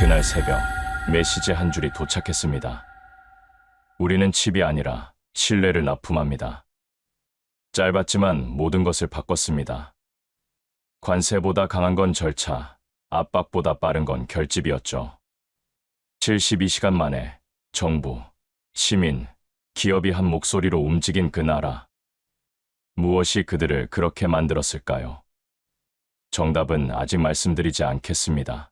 그날 새벽 메시지 한 줄이 도착했습니다. 우리는 칩이 아니라 신뢰를 납품합니다. 짧았지만 모든 것을 바꿨습니다. 관세보다 강한 건 절차, 압박보다 빠른 건 결집이었죠. 72시간 만에 정부, 시민, 기업이 한 목소리로 움직인 그 나라. 무엇이 그들을 그렇게 만들었을까요? 정답은 아직 말씀드리지 않겠습니다.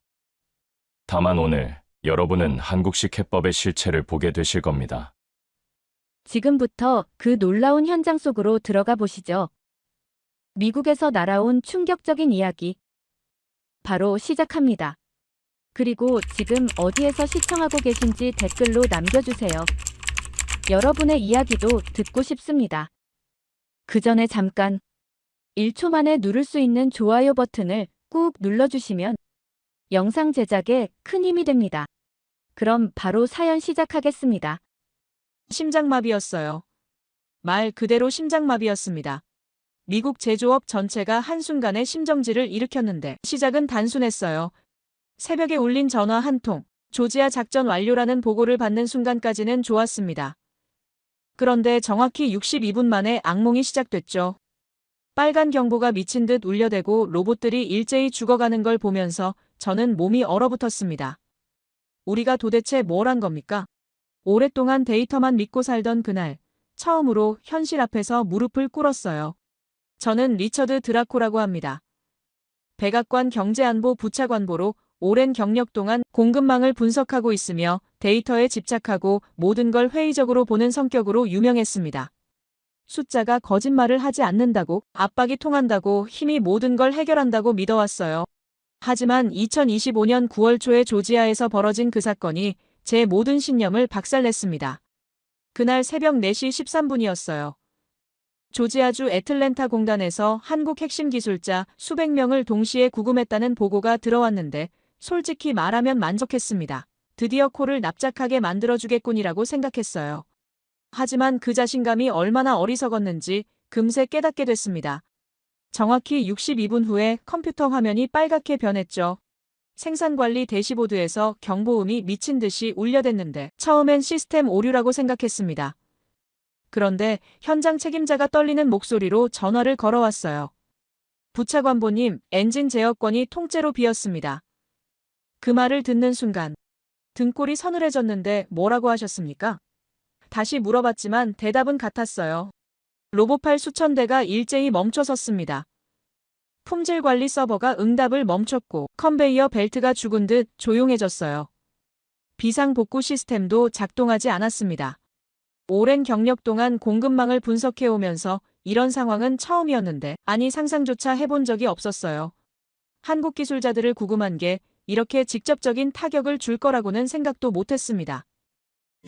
다만 오늘 여러분은 한국식 해법의 실체를 보게 되실 겁니다. 지금부터 그 놀라운 현장 속으로 들어가 보시죠. 미국에서 날아온 충격적인 이야기. 바로 시작합니다. 그리고 지금 어디에서 시청하고 계신지 댓글로 남겨주세요. 여러분의 이야기도 듣고 싶습니다. 그 전에 잠깐 1초 만에 누를 수 있는 좋아요 버튼을 꾹 눌러주시면 영상 제작에 큰 힘이 됩니다. 그럼 바로 사연 시작하겠습니다. 심장마비였어요. 말 그대로 심장마비였습니다. 미국 제조업 전체가 한순간에 심정지를 일으켰는데 시작은 단순했어요. 새벽에 울린 전화 한 통, 조지아 작전 완료라는 보고를 받는 순간까지는 좋았습니다. 그런데 정확히 62분 만에 악몽이 시작됐죠. 빨간 경보가 미친 듯 울려대고 로봇들이 일제히 죽어가는 걸 보면서 저는 몸이 얼어붙었습니다. 우리가 도대체 뭘 한 겁니까? 오랫동안 데이터만 믿고 살던 그날, 처음으로 현실 앞에서 무릎을 꿇었어요. 저는 리처드 드라코라고 합니다. 백악관 경제안보 부차관보로 오랜 경력 동안 공급망을 분석하고 있으며 데이터에 집착하고 모든 걸 회의적으로 보는 성격으로 유명했습니다. 숫자가 거짓말을 하지 않는다고, 압박이 통한다고, 힘이 모든 걸 해결한다고 믿어왔어요. 하지만 2025년 9월 초에 조지아에서 벌어진 그 사건이 제 모든 신념을 박살냈습니다. 그날 새벽 4시 13분이었어요. 조지아주 애틀랜타 공단에서 한국 핵심 기술자 수백 명을 동시에 구금했다는 보고가 들어왔는데 솔직히 말하면 만족했습니다. 드디어 코를 납작하게 만들어주겠군이라고 생각했어요. 하지만 그 자신감이 얼마나 어리석었는지 금세 깨닫게 됐습니다. 정확히 62분 후에 컴퓨터 화면이 빨갛게 변했죠. 생산관리 대시보드에서 경보음이 미친 듯이 울려댔는데 처음엔 시스템 오류라고 생각했습니다. 그런데 현장 책임자가 떨리는 목소리로 전화를 걸어왔어요. 부차관보님, 엔진 제어권이 통째로 비었습니다. 그 말을 듣는 순간 등골이 서늘해졌는데 뭐라고 하셨습니까? 다시 물어봤지만 대답은 같았어요. 로봇팔 수천 대가 일제히 멈춰섰습니다. 품질관리 서버가 응답을 멈췄고 컨베이어 벨트가 죽은 듯 조용해졌어요. 비상복구 시스템도 작동하지 않았습니다. 오랜 경력 동안 공급망을 분석해오면서 이런 상황은 처음이었는데 아니 상상조차 해본 적이 없었어요. 한국 기술자들을 구금한 게 이렇게 직접적인 타격을 줄 거라고는 생각도 못했습니다.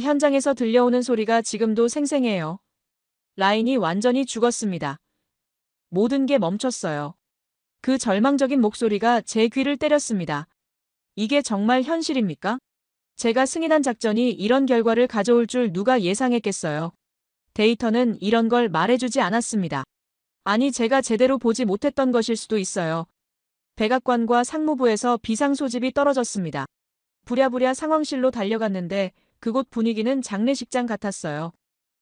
현장에서 들려오는 소리가 지금도 생생해요. 라인이 완전히 죽었습니다. 모든 게 멈췄어요. 그 절망적인 목소리가 제 귀를 때렸습니다. 이게 정말 현실입니까? 제가 승인한 작전이 이런 결과를 가져올 줄 누가 예상했겠어요. 데이터는 이런 걸 말해주지 않았습니다. 아니 제가 제대로 보지 못했던 것일 수도 있어요. 백악관과 상무부에서 비상 소집이 떨어졌습니다. 부랴부랴 상황실로 달려갔는데 그곳 분위기는 장례식장 같았어요.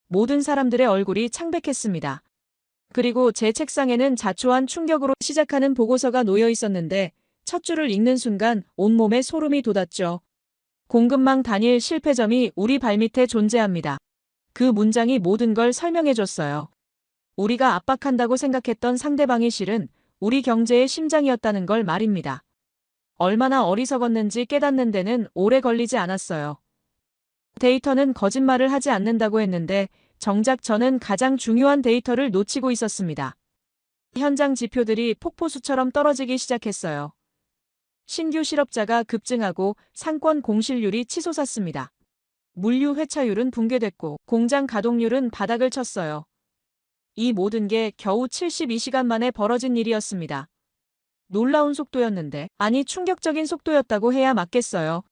모든 사람들의 얼굴이 창백했습니다. 그리고 제 책상에는 자초한 충격으로 시작하는 보고서가 놓여 있었는데 첫 줄을 읽는 순간 온몸에 소름이 돋았죠. 공급망 단일 실패점이 우리 발밑에 존재합니다. 그 문장이 모든 걸 설명해줬어요. 우리가 압박한다고 생각했던 상대방이 실은 우리 경제의 심장이었다는 걸 말입니다. 얼마나 어리석었는지 깨닫는 데는 오래 걸리지 않았어요. 데이터는 거짓말을 하지 않는다고 했는데 정작 저는 가장 중요한 데이터를 놓치고 있었습니다. 현장 지표들이 폭포수처럼 떨어지기 시작했어요. 신규 실업자가 급증하고 상권 공실률이 치솟았습니다. 물류 회차율은 붕괴됐고 공장 가동률은 바닥을 쳤어요. 이 모든 게 겨우 72시간 만에 벌어진 일이었습니다. 놀라운 속도였는데, 아니 충격적인 속도였다고 해야 맞겠어요.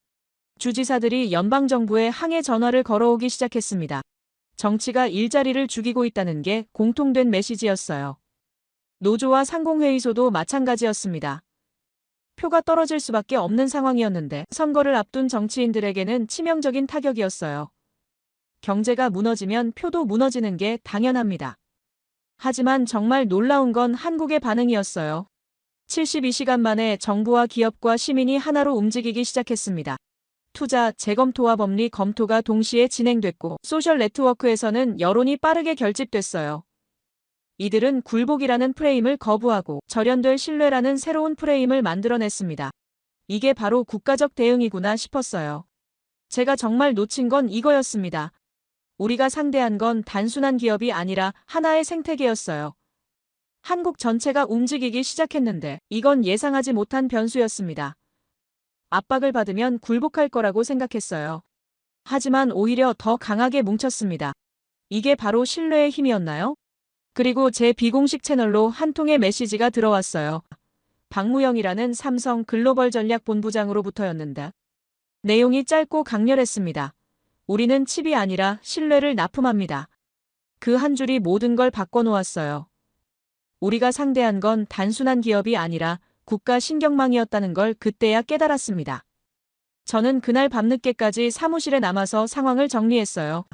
주지사들이 연방정부에 항해 전화를 걸어오기 시작했습니다. 정치가 일자리를 죽이고 있다는 게 공통된 메시지였어요. 노조와 상공회의소도 마찬가지였습니다. 표가 떨어질 수밖에 없는 상황이었는데 선거를 앞둔 정치인들에게는 치명적인 타격이었어요. 경제가 무너지면 표도 무너지는 게 당연합니다. 하지만 정말 놀라운 건 한국의 반응이었어요. 72시간 만에 정부와 기업과 시민이 하나로 움직이기 시작했습니다. 투자, 재검토와 법리 검토가 동시에 진행됐고 소셜 네트워크에서는 여론이 빠르게 결집됐어요. 이들은 굴복이라는 프레임을 거부하고 절연될 신뢰라는 새로운 프레임을 만들어냈습니다. 이게 바로 국가적 대응이구나 싶었어요. 제가 정말 놓친 건 이거였습니다. 우리가 상대한 건 단순한 기업이 아니라 하나의 생태계였어요. 한국 전체가 움직이기 시작했는데 이건 예상하지 못한 변수였습니다. 압박을 받으면 굴복할 거라고 생각했어요. 하지만 오히려 더 강하게 뭉쳤습니다. 이게 바로 신뢰의 힘이었나요? 그리고 제 비공식 채널로 한 통의 메시지가 들어왔어요. 박무영이라는 삼성 글로벌 전략 본부장으로부터였는데 내용이 짧고 강렬했습니다. 우리는 칩이 아니라 신뢰를 납품합니다. 그 한 줄이 모든 걸 바꿔놓았어요. 우리가 상대한 건 단순한 기업이 아니라 국가 신경망이었다는 걸 그때야 깨달았습니다. 저는 그날 밤늦게까지 사무실에 남아서 상황을 정리했어요.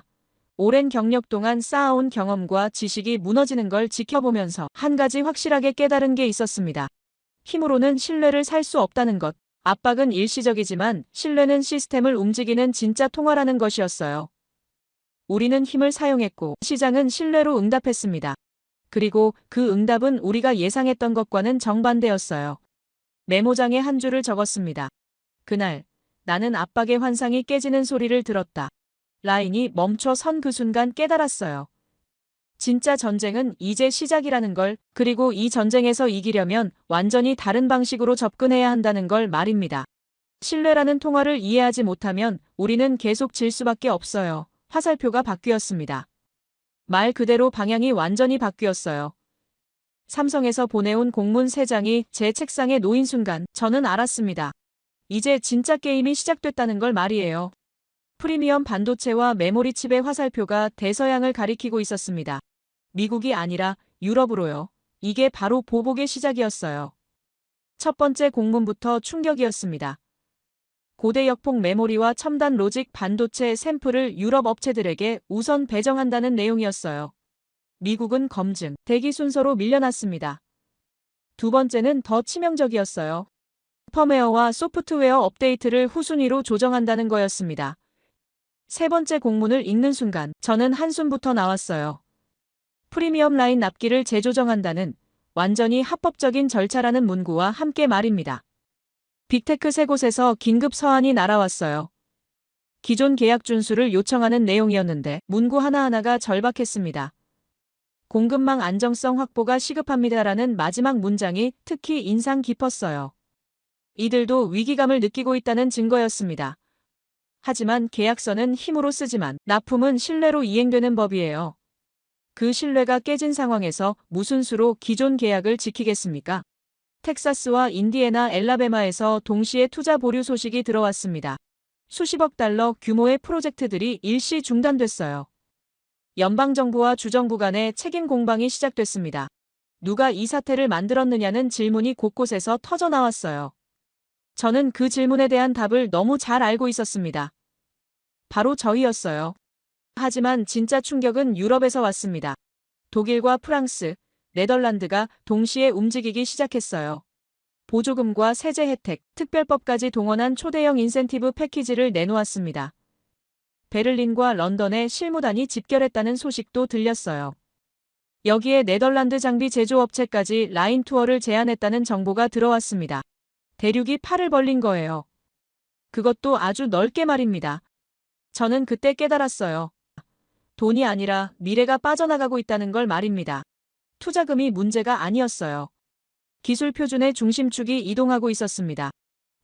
오랜 경력 동안 쌓아온 경험과 지식이 무너지는 걸 지켜보면서 한 가지 확실하게 깨달은 게 있었습니다. 힘으로는 신뢰를 살 수 없다는 것. 압박은 일시적이지만 신뢰는 시스템을 움직이는 진짜 통화라는 것이었어요. 우리는 힘을 사용했고 시장은 신뢰로 응답했습니다. 그리고 그 응답은 우리가 예상했던 것과는 정반대였어요. 메모장에 한 줄을 적었습니다. 그날 나는 압박의 환상이 깨지는 소리를 들었다. 라인이 멈춰 선 그 순간 깨달았어요. 진짜 전쟁은 이제 시작이라는 걸, 그리고 이 전쟁에서 이기려면 완전히 다른 방식으로 접근해야 한다는 걸 말입니다. 신뢰라는 통화를 이해하지 못하면 우리는 계속 질 수밖에 없어요. 화살표가 바뀌었습니다. 말 그대로 방향이 완전히 바뀌었어요. 삼성에서 보내온 공문 3장이 제 책상에 놓인 순간 저는 알았습니다. 이제 진짜 게임이 시작됐다는 걸 말이에요. 프리미엄 반도체와 메모리 칩의 화살표가 대서양을 가리키고 있었습니다. 미국이 아니라 유럽으로요. 이게 바로 보복의 시작이었어요. 첫 번째 공문부터 충격이었습니다. 고대 역폭 메모리와 첨단 로직 반도체 샘플을 유럽 업체들에게 우선 배정한다는 내용이었어요. 미국은 검증, 대기 순서로 밀려났습니다. 두 번째는 더 치명적이었어요. 펌웨어와 소프트웨어 업데이트를 후순위로 조정한다는 거였습니다. 세 번째 공문을 읽는 순간 저는 한숨부터 나왔어요. 프리미엄 라인 납기를 재조정한다는 완전히 합법적인 절차라는 문구와 함께 말입니다. 빅테크 3곳에서 긴급 서한이 날아왔어요. 기존 계약 준수를 요청하는 내용이었는데 문구 하나하나가 절박했습니다. 공급망 안정성 확보가 시급합니다라는 마지막 문장이 특히 인상 깊었어요. 이들도 위기감을 느끼고 있다는 증거였습니다. 하지만 계약서는 힘으로 쓰지만 납품은 신뢰로 이행되는 법이에요. 그 신뢰가 깨진 상황에서 무슨 수로 기존 계약을 지키겠습니까? 텍사스와 인디애나, 엘라베마에서 동시에 투자 보류 소식이 들어왔습니다. 수십억 달러 규모의 프로젝트들이 일시 중단됐어요. 연방정부와 주정부 간의 책임 공방이 시작됐습니다. 누가 이 사태를 만들었느냐는 질문이 곳곳에서 터져나왔어요. 저는 그 질문에 대한 답을 너무 잘 알고 있었습니다. 바로 저희였어요. 하지만 진짜 충격은 유럽에서 왔습니다. 독일과 프랑스, 네덜란드가 동시에 움직이기 시작했어요. 보조금과 세제 혜택, 특별법까지 동원한 초대형 인센티브 패키지를 내놓았습니다. 베를린과 런던에 실무단이 집결했다는 소식도 들렸어요. 여기에 네덜란드 장비 제조업체까지 라인 투어를 제안했다는 정보가 들어왔습니다. 대륙이 팔을 벌린 거예요. 그것도 아주 넓게 말입니다. 저는 그때 깨달았어요. 돈이 아니라 미래가 빠져나가고 있다는 걸 말입니다. 투자금이 문제가 아니었어요. 기술 표준의 중심축이 이동하고 있었습니다.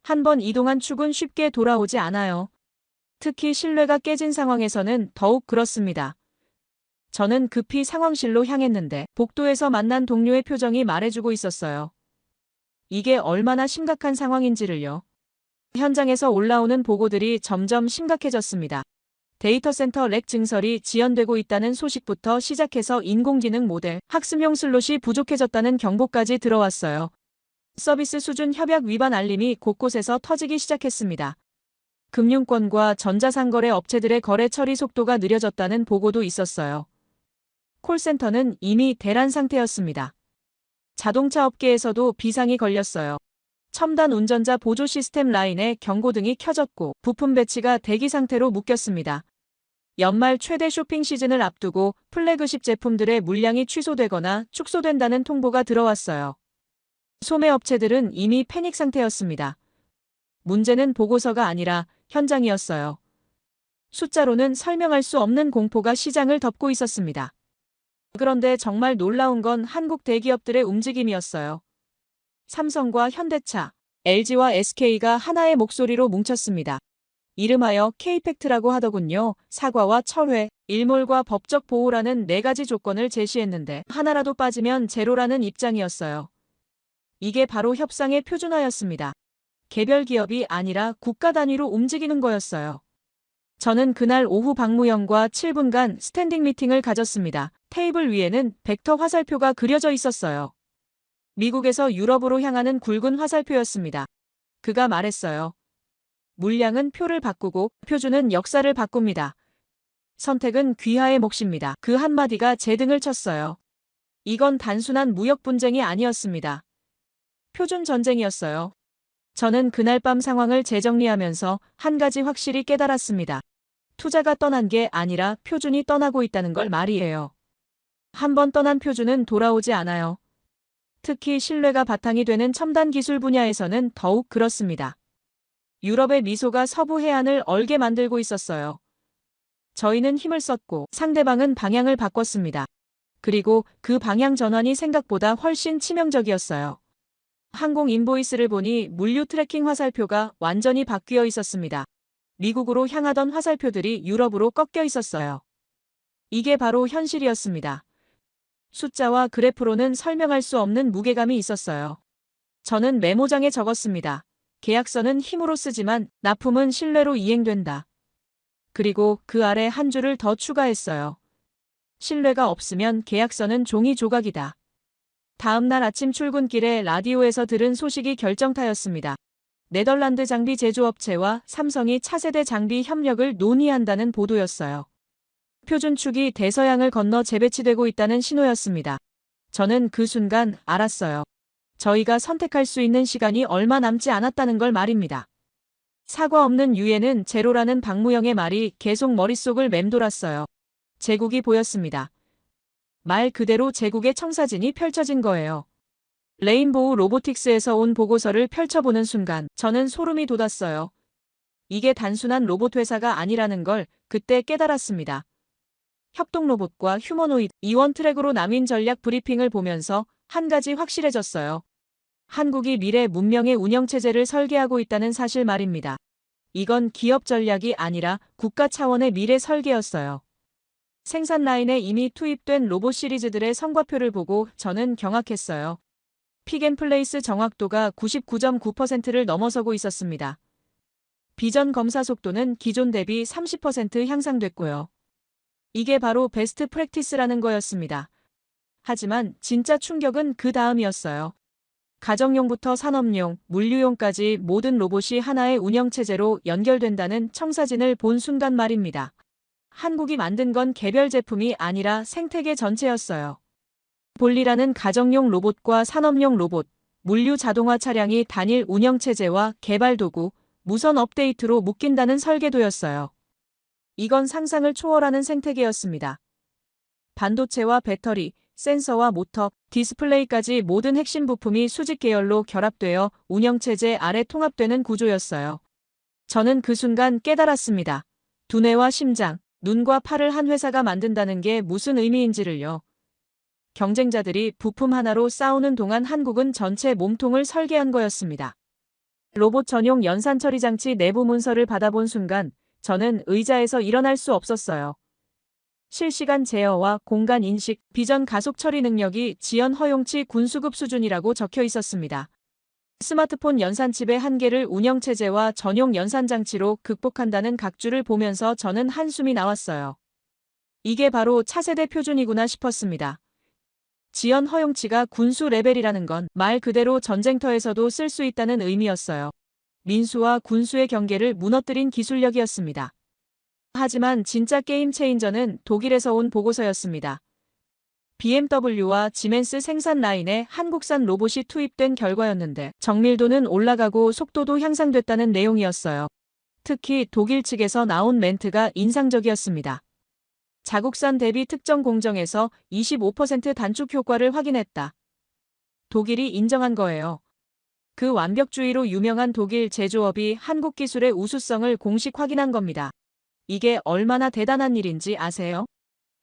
한 번 이동한 축은 쉽게 돌아오지 않아요. 특히 신뢰가 깨진 상황에서는 더욱 그렇습니다. 저는 급히 상황실로 향했는데 복도에서 만난 동료의 표정이 말해주고 있었어요. 이게 얼마나 심각한 상황인지를요. 현장에서 올라오는 보고들이 점점 심각해졌습니다. 데이터 센터 렉 증설이 지연되고 있다는 소식부터 시작해서 인공지능 모델, 학습용 슬롯이 부족해졌다는 경보까지 들어왔어요. 서비스 수준 협약 위반 알림이 곳곳에서 터지기 시작했습니다. 금융권과 전자상거래 업체들의 거래 처리 속도가 느려졌다는 보고도 있었어요. 콜센터는 이미 대란 상태였습니다. 자동차 업계에서도 비상이 걸렸어요. 첨단 운전자 보조 시스템 라인에 경고등이 켜졌고 부품 배치가 대기 상태로 묶였습니다. 연말 최대 쇼핑 시즌을 앞두고 플래그십 제품들의 물량이 취소되거나 축소된다는 통보가 들어왔어요. 소매업체들은 이미 패닉 상태였습니다. 문제는 보고서가 아니라 현장이었어요. 숫자로는 설명할 수 없는 공포가 시장을 덮고 있었습니다. 그런데 정말 놀라운 건 한국 대기업들의 움직임이었어요. 삼성과 현대차, LG와 SK가 하나의 목소리로 뭉쳤습니다. 이름하여 K팩트라고 하더군요. 사과와 철회, 일몰과 법적 보호라는 4가지 조건을 제시했는데 하나라도 빠지면 제로라는 입장이었어요. 이게 바로 협상의 표준화였습니다. 개별 기업이 아니라 국가 단위로 움직이는 거였어요. 저는 그날 오후 박무영과 7분간 스탠딩 미팅을 가졌습니다. 테이블 위에는 벡터 화살표가 그려져 있었어요. 미국에서 유럽으로 향하는 굵은 화살표였습니다. 그가 말했어요. 물량은 표를 바꾸고 표준은 역사를 바꿉니다. 선택은 귀하의 몫입니다. 그 한마디가 제 등을 쳤어요. 이건 단순한 무역 분쟁이 아니었습니다. 표준 전쟁이었어요. 저는 그날 밤 상황을 재정리하면서 한 가지 확실히 깨달았습니다. 투자가 떠난 게 아니라 표준이 떠나고 있다는 걸 말이에요. 한 번 떠난 표준은 돌아오지 않아요. 특히 신뢰가 바탕이 되는 첨단 기술 분야에서는 더욱 그렇습니다. 유럽의 미소가 서부 해안을 얼게 만들고 있었어요. 저희는 힘을 썼고 상대방은 방향을 바꿨습니다. 그리고 그 방향 전환이 생각보다 훨씬 치명적이었어요. 항공 인보이스를 보니 물류 트래킹 화살표가 완전히 바뀌어 있었습니다. 미국으로 향하던 화살표들이 유럽으로 꺾여 있었어요. 이게 바로 현실이었습니다. 숫자와 그래프로는 설명할 수 없는 무게감이 있었어요. 저는 메모장에 적었습니다. 계약서는 힘으로 쓰지만 납품은 신뢰로 이행된다. 그리고 그 아래 한 줄을 더 추가했어요. 신뢰가 없으면 계약서는 종이 조각이다. 다음 날 아침 출근길에 라디오에서 들은 소식이 결정타였습니다. 네덜란드 장비 제조업체와 삼성이 차세대 장비 협력을 논의한다는 보도였어요. 표준축이 대서양을 건너 재배치되고 있다는 신호였습니다. 저는 그 순간 알았어요. 저희가 선택할 수 있는 시간이 얼마 남지 않았다는 걸 말입니다. 사과 없는 유예는 제로라는 박무영의 말이 계속 머릿속을 맴돌았어요. 제국이 보였습니다. 말 그대로 제국의 청사진이 펼쳐진 거예요. 레인보우 로보틱스에서 온 보고서를 펼쳐보는 순간 저는 소름이 돋았어요. 이게 단순한 로봇 회사가 아니라는 걸 그때 깨달았습니다. 협동 로봇과 휴머노이드, 이원 트랙으로 나뉜 전략 브리핑을 보면서 한 가지 확실해졌어요. 한국이 미래 문명의 운영체제를 설계하고 있다는 사실 말입니다. 이건 기업 전략이 아니라 국가 차원의 미래 설계였어요. 생산 라인에 이미 투입된 로봇 시리즈들의 성과표를 보고 저는 경악했어요. 픽앤플레이스 정확도가 99.9%를 넘어서고 있었습니다. 비전 검사 속도는 기존 대비 30% 향상됐고요. 이게 바로 베스트 프랙티스라는 거였습니다. 하지만 진짜 충격은 그 다음이었어요. 가정용부터 산업용, 물류용까지 모든 로봇이 하나의 운영체제로 연결된다는 청사진을 본 순간 말입니다. 한국이 만든 건 개별 제품이 아니라 생태계 전체였어요. 볼리라는 가정용 로봇과 산업용 로봇, 물류 자동화 차량이 단일 운영체제와 개발 도구, 무선 업데이트로 묶인다는 설계도였어요. 이건 상상을 초월하는 생태계였습니다. 반도체와 배터리, 센서와 모터, 디스플레이까지 모든 핵심 부품이 수직 계열로 결합되어 운영체제 아래 통합되는 구조였어요. 저는 그 순간 깨달았습니다. 두뇌와 심장, 눈과 팔을 한 회사가 만든다는 게 무슨 의미인지를요. 경쟁자들이 부품 하나로 싸우는 동안 한국은 전체 몸통을 설계한 거였습니다. 로봇 전용 연산 처리 장치 내부 문서를 받아본 순간 저는 의자에서 일어날 수 없었어요. 실시간 제어와 공간 인식, 비전 가속 처리 능력이 지연 허용치 군수급 수준이라고 적혀 있었습니다. 스마트폰 연산칩의 한계를 운영체제와 전용 연산장치로 극복한다는 각주를 보면서 저는 한숨이 나왔어요. 이게 바로 차세대 표준이구나 싶었습니다. 지연 허용치가 군수 레벨이라는 건 말 그대로 전쟁터에서도 쓸 수 있다는 의미였어요. 민수와 군수의 경계를 무너뜨린 기술력이었습니다. 하지만 진짜 게임 체인저는 독일에서 온 보고서였습니다. BMW와 지멘스 생산 라인에 한국산 로봇이 투입된 결과였는데 정밀도는 올라가고 속도도 향상됐다는 내용이었어요. 특히 독일 측에서 나온 멘트가 인상적이었습니다. 자국산 대비 특정 공정에서 25% 단축 효과를 확인했다. 독일이 인정한 거예요. 그 완벽주의로 유명한 독일 제조업이 한국 기술의 우수성을 공식 확인한 겁니다. 이게 얼마나 대단한 일인지 아세요?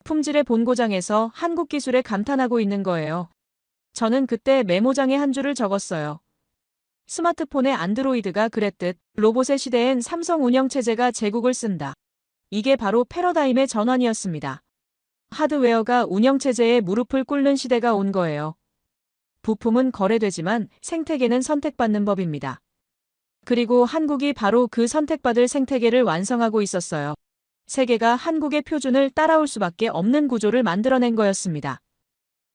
품질의 본고장에서 한국 기술에 감탄하고 있는 거예요. 저는 그때 메모장에 한 줄을 적었어요. 스마트폰의 안드로이드가 그랬듯 로봇의 시대엔 삼성 운영체제가 제국을 쓴다. 이게 바로 패러다임의 전환이었습니다. 하드웨어가 운영체제에 무릎을 꿇는 시대가 온 거예요. 부품은 거래되지만 생태계는 선택받는 법입니다. 그리고 한국이 바로 그 선택받을 생태계를 완성하고 있었어요. 세계가 한국의 표준을 따라올 수밖에 없는 구조를 만들어낸 거였습니다.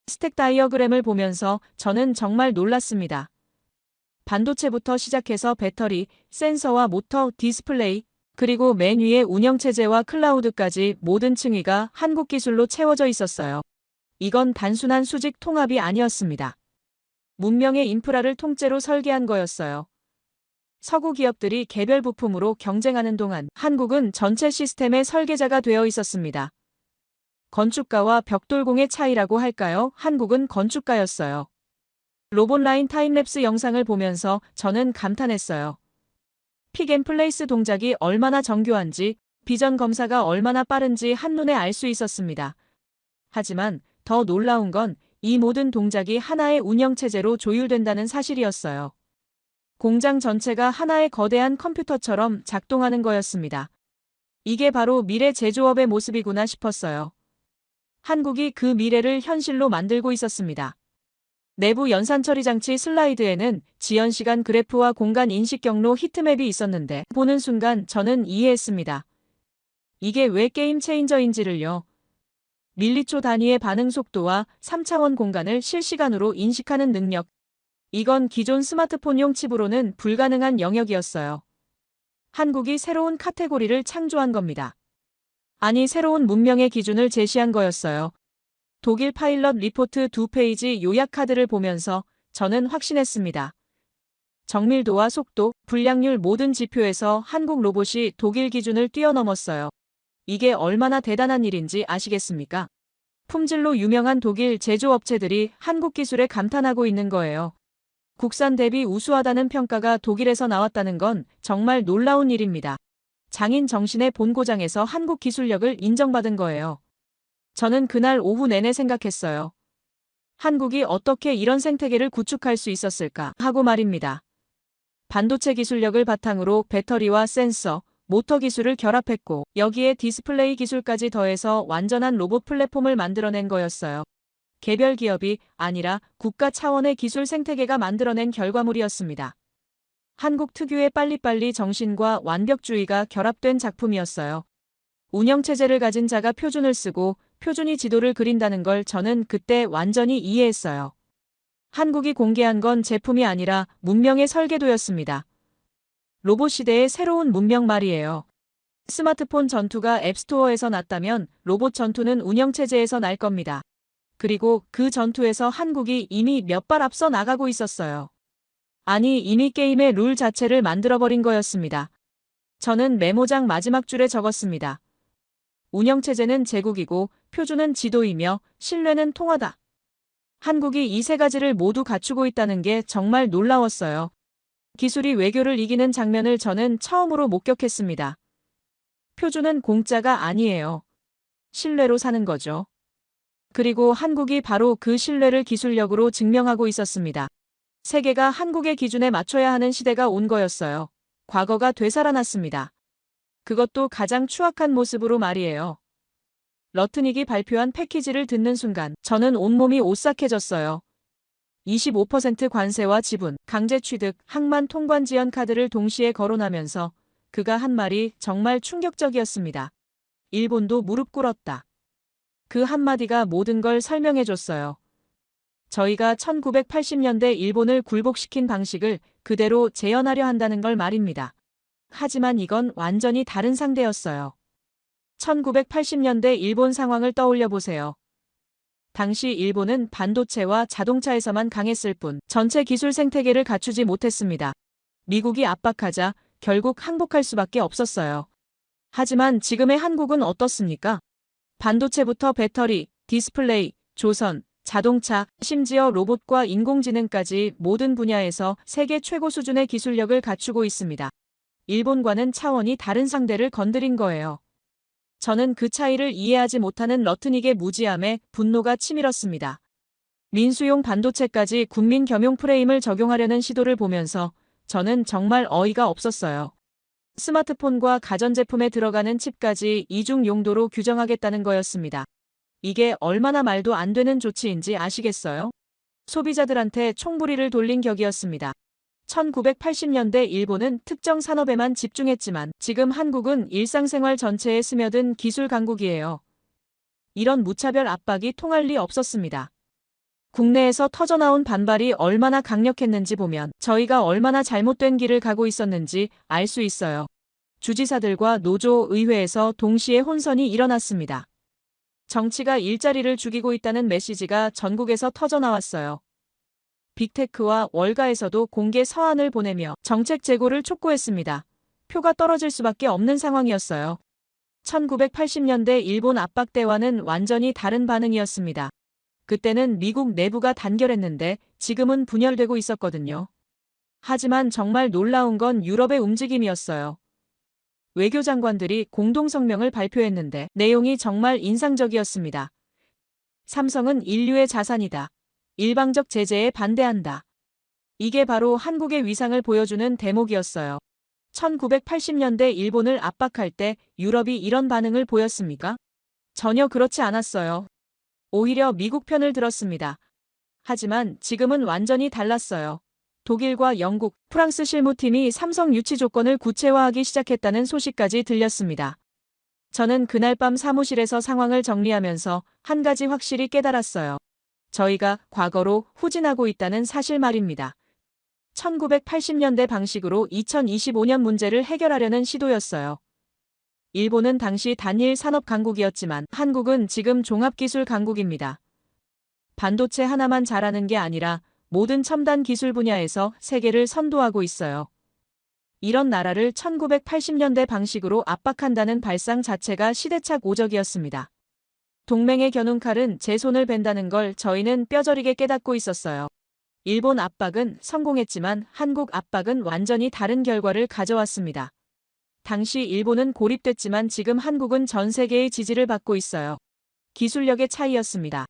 스택 다이어그램을 보면서 저는 정말 놀랐습니다. 반도체부터 시작해서 배터리, 센서와 모터, 디스플레이, 그리고 맨 위에 운영체제와 클라우드까지 모든 층위가 한국 기술로 채워져 있었어요. 이건 단순한 수직 통합이 아니었습니다. 문명의 인프라를 통째로 설계한 거였어요. 서구 기업들이 개별 부품으로 경쟁하는 동안 한국은 전체 시스템의 설계자가 되어 있었습니다. 건축가와 벽돌공의 차이라고 할까요? 한국은 건축가였어요. 로봇라인 타임랩스 영상을 보면서 저는 감탄했어요. 픽앤플레이스 동작이 얼마나 정교한지, 비전 검사가 얼마나 빠른지 한눈에 알 수 있었습니다. 하지만 더 놀라운 건 이 모든 동작이 하나의 운영체제로 조율된다는 사실이었어요. 공장 전체가 하나의 거대한 컴퓨터처럼 작동하는 거였습니다. 이게 바로 미래 제조업의 모습이구나 싶었어요. 한국이 그 미래를 현실로 만들고 있었습니다. 내부 연산 처리 장치 슬라이드에는 지연 시간 그래프와 공간 인식 경로 히트맵이 있었는데 보는 순간 저는 이해했습니다. 이게 왜 게임 체인저인지를요. 밀리초 단위의 반응 속도와 3차원 공간을 실시간으로 인식하는 능력. 이건 기존 스마트폰용 칩으로는 불가능한 영역이었어요. 한국이 새로운 카테고리를 창조한 겁니다. 아니, 새로운 문명의 기준을 제시한 거였어요. 독일 파일럿 리포트 2페이지 요약 카드를 보면서 저는 확신했습니다. 정밀도와 속도, 불량률 모든 지표에서 한국 로봇이 독일 기준을 뛰어넘었어요. 이게 얼마나 대단한 일인지 아시겠습니까? 품질로 유명한 독일 제조업체들이 한국 기술에 감탄하고 있는 거예요. 국산 대비 우수하다는 평가가 독일에서 나왔다는 건 정말 놀라운 일입니다. 장인 정신의 본고장에서 한국 기술력을 인정받은 거예요. 저는 그날 오후 내내 생각했어요. 한국이 어떻게 이런 생태계를 구축할 수 있었을까 하고 말입니다. 반도체 기술력을 바탕으로 배터리와 센서, 모터 기술을 결합했고 여기에 디스플레이 기술까지 더해서 완전한 로봇 플랫폼을 만들어낸 거였어요. 개별 기업이 아니라 국가 차원의 기술 생태계가 만들어낸 결과물이었습니다. 한국 특유의 빨리빨리 정신과 완벽주의가 결합된 작품이었어요. 운영체제를 가진 자가 표준을 쓰고 표준이 지도를 그린다는 걸 저는 그때 완전히 이해했어요. 한국이 공개한 건 제품이 아니라 문명의 설계도였습니다. 로봇 시대의 새로운 문명 말이에요. 스마트폰 전투가 앱스토어에서 났다면 로봇 전투는 운영체제에서 날 겁니다. 그리고 그 전투에서 한국이 이미 몇 발 앞서 나가고 있었어요. 아니, 이미 게임의 룰 자체를 만들어버린 거였습니다. 저는 메모장 마지막 줄에 적었습니다. 운영체제는 제국이고 표준은 지도이며 신뢰는 통하다. 한국이 이 세 가지를 모두 갖추고 있다는 게 정말 놀라웠어요. 기술이 외교를 이기는 장면을 저는 처음으로 목격했습니다. 표준은 공짜가 아니에요. 신뢰로 사는 거죠. 그리고 한국이 바로 그 신뢰를 기술력으로 증명하고 있었습니다. 세계가 한국의 기준에 맞춰야 하는 시대가 온 거였어요. 과거가 되살아났습니다. 그것도 가장 추악한 모습으로 말이에요. 러트닉이 발표한 패키지를 듣는 순간 저는 온몸이 오싹해졌어요. 25% 관세와 지분, 강제 취득, 항만 통관 지연 카드를 동시에 거론하면서 그가 한 말이 정말 충격적이었습니다. 일본도 무릎 꿇었다. 그 한마디가 모든 걸 설명해줬어요. 저희가 1980년대 일본을 굴복시킨 방식을 그대로 재현하려 한다는 걸 말입니다. 하지만 이건 완전히 다른 상대였어요. 1980년대 일본 상황을 떠올려 보세요. 당시 일본은 반도체와 자동차에서만 강했을 뿐 전체 기술 생태계를 갖추지 못했습니다. 미국이 압박하자 결국 항복할 수밖에 없었어요. 하지만 지금의 한국은 어떻습니까? 반도체부터 배터리, 디스플레이, 조선, 자동차, 심지어 로봇과 인공지능까지 모든 분야에서 세계 최고 수준의 기술력을 갖추고 있습니다. 일본과는 차원이 다른 상대를 건드린 거예요. 저는 그 차이를 이해하지 못하는 러트닉의 무지함에 분노가 치밀었습니다. 민수용 반도체까지 국민 겸용 프레임을 적용하려는 시도를 보면서 저는 정말 어이가 없었어요. 스마트폰과 가전제품에 들어가는 칩까지 이중 용도로 규정하겠다는 거였습니다. 이게 얼마나 말도 안 되는 조치인지 아시겠어요? 소비자들한테 총부리를 돌린 격이었습니다. 1980년대 일본은 특정 산업에만 집중했지만 지금 한국은 일상생활 전체에 스며든 기술 강국이에요. 이런 무차별 압박이 통할 리 없었습니다. 국내에서 터져나온 반발이 얼마나 강력했는지 보면 저희가 얼마나 잘못된 길을 가고 있었는지 알 수 있어요. 주지사들과 노조, 의회에서 동시에 혼선이 일어났습니다. 정치가 일자리를 죽이고 있다는 메시지가 전국에서 터져나왔어요. 빅테크와 월가에서도 공개 서한을 보내며 정책 재고를 촉구했습니다. 표가 떨어질 수밖에 없는 상황이었어요. 1980년대 일본 압박 때와는 완전히 다른 반응이었습니다. 그때는 미국 내부가 단결했는데 지금은 분열되고 있었거든요. 하지만 정말 놀라운 건 유럽의 움직임이었어요. 외교장관들이 공동성명을 발표했는데 내용이 정말 인상적이었습니다. 삼성은 인류의 자산이다. 일방적 제재에 반대한다. 이게 바로 한국의 위상을 보여주는 대목이었어요. 1980년대 일본을 압박할 때 유럽이 이런 반응을 보였습니까? 전혀 그렇지 않았어요. 오히려 미국 편을 들었습니다. 하지만 지금은 완전히 달랐어요. 독일과 영국, 프랑스 실무팀이 삼성 유치 조건을 구체화하기 시작했다는 소식까지 들렸습니다. 저는 그날 밤 사무실에서 상황을 정리하면서 한 가지 확실히 깨달았어요. 저희가 과거로 후진하고 있다는 사실 말입니다. 1980년대 방식으로 2025년 문제를 해결하려는 시도였어요. 일본은 당시 단일 산업 강국이었지만 한국은 지금 종합기술 강국입니다. 반도체 하나만 잘하는 게 아니라 모든 첨단 기술 분야에서 세계를 선도하고 있어요. 이런 나라를 1980년대 방식으로 압박한다는 발상 자체가 시대착 오적이었습니다. 동맹의 겨눈칼은 제 손을 벤다는 걸 저희는 뼈저리게 깨닫고 있었어요. 일본 압박은 성공했지만 한국 압박은 완전히 다른 결과를 가져왔습니다. 당시 일본은 고립됐지만 지금 한국은 전 세계의 지지를 받고 있어요. 기술력의 차이였습니다.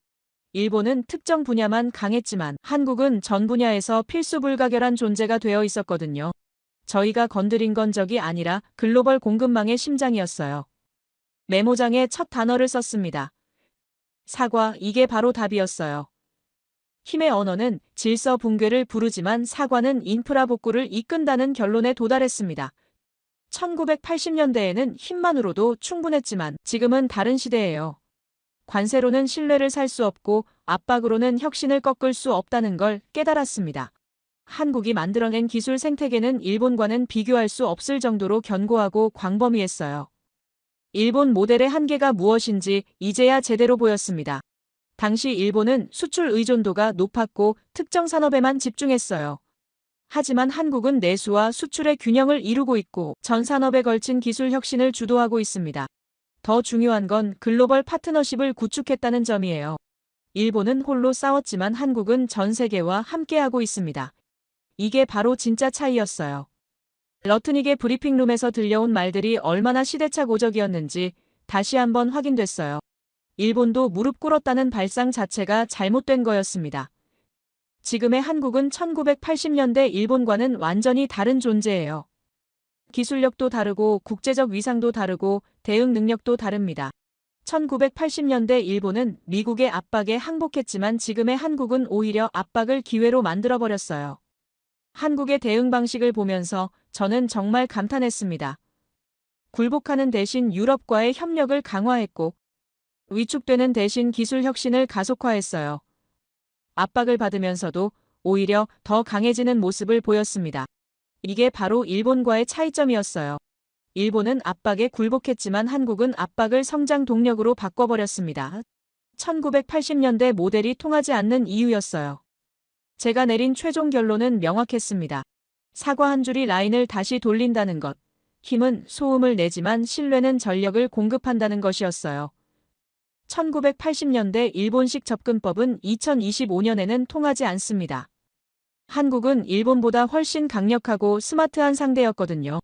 일본은 특정 분야만 강했지만 한국은 전 분야에서 필수 불가결한 존재가 되어 있었거든요. 저희가 건드린 건 적이 아니라 글로벌 공급망의 심장이었어요. 메모장에 첫 단어를 썼습니다. 사과, 이게 바로 답이었어요. 힘의 언어는 질서 붕괴를 부르지만 사과는 인프라 복구를 이끈다는 결론에 도달했습니다. 1980년대에는 힘만으로도 충분했지만 지금은 다른 시대예요. 관세로는 신뢰를 살 수 없고 압박으로는 혁신을 꺾을 수 없다는 걸 깨달았습니다. 한국이 만들어낸 기술 생태계는 일본과는 비교할 수 없을 정도로 견고하고 광범위했어요. 일본 모델의 한계가 무엇인지 이제야 제대로 보였습니다. 당시 일본은 수출 의존도가 높았고 특정 산업에만 집중했어요. 하지만 한국은 내수와 수출의 균형을 이루고 있고 전 산업에 걸친 기술 혁신을 주도하고 있습니다. 더 중요한 건 글로벌 파트너십을 구축했다는 점이에요. 일본은 홀로 싸웠지만 한국은 전 세계와 함께하고 있습니다. 이게 바로 진짜 차이였어요. 러트닉의 브리핑룸에서 들려온 말들이 얼마나 시대착 오적이었는지 다시 한번 확인됐어요. 일본도 무릎 꿇었다는 발상 자체가 잘못된 거였습니다. 지금의 한국은 1980년대 일본과는 완전히 다른 존재예요. 기술력도 다르고 국제적 위상도 다르고 대응 능력도 다릅니다. 1980년대 일본은 미국의 압박에 항복했지만 지금의 한국은 오히려 압박을 기회로 만들어버렸어요. 한국의 대응 방식을 보면서 저는 정말 감탄했습니다. 굴복하는 대신 유럽과의 협력을 강화했고 위축되는 대신 기술 혁신을 가속화했어요. 압박을 받으면서도 오히려 더 강해지는 모습을 보였습니다. 이게 바로 일본과의 차이점이었어요. 일본은 압박에 굴복했지만 한국은 압박을 성장 동력으로 바꿔버렸습니다. 1980년대 모델이 통하지 않는 이유였어요. 제가 내린 최종 결론은 명확했습니다. 사과 한 줄이 라인을 다시 돌린다는 것. 힘은 소음을 내지만 신뢰는 전력을 공급한다는 것이었어요. 1980년대 일본식 접근법은 2025년에는 통하지 않습니다. 한국은 일본보다 훨씬 강력하고 스마트한 상대였거든요.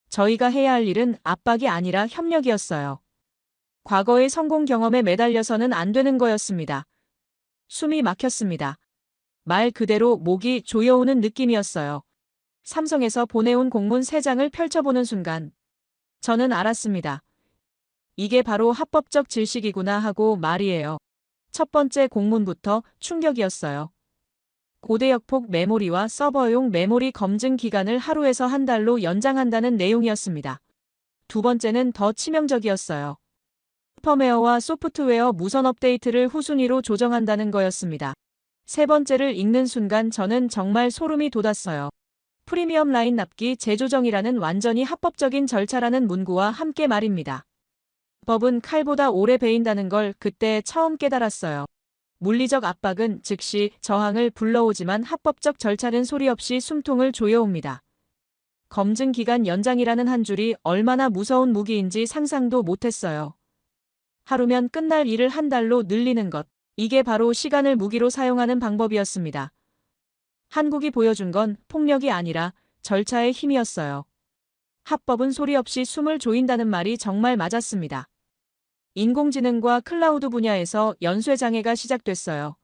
저희가 해야 할 일은 압박이 아니라 협력이었어요. 과거의 성공 경험에 매달려서는 안 되는 거였습니다. 숨이 막혔습니다. 말 그대로 목이 조여오는 느낌이었어요. 삼성에서 보내온 공문 3장을 펼쳐보는 순간 저는 알았습니다. 이게 바로 합법적 질식이구나 하고 말이에요. 첫 번째 공문부터 충격이었어요. 고대역폭 메모리와 서버용 메모리 검증 기간을 하루에서 한 달로 연장한다는 내용이었습니다. 두 번째는 더 치명적이었어요. 펌웨어와 소프트웨어 무선 업데이트를 후순위로 조정한다는 거였습니다. 세 번째를 읽는 순간 저는 정말 소름이 돋았어요. 프리미엄 라인 납기 재조정이라는 완전히 합법적인 절차라는 문구와 함께 말입니다. 법은 칼보다 오래 베인다는 걸 그때 처음 깨달았어요. 물리적 압박은 즉시 저항을 불러오지만 합법적 절차는 소리 없이 숨통을 조여옵니다. 검증 기간 연장이라는 한 줄이 얼마나 무서운 무기인지 상상도 못했어요. 하루면 끝날 일을 한 달로 늘리는 것. 이게 바로 시간을 무기로 사용하는 방법이었습니다. 한국이 보여준 건 폭력이 아니라 절차의 힘이었어요. 합법은 소리 없이 숨을 조인다는 말이 정말 맞았습니다. 인공지능과 클라우드 분야에서 연쇄 장애가 시작됐어요.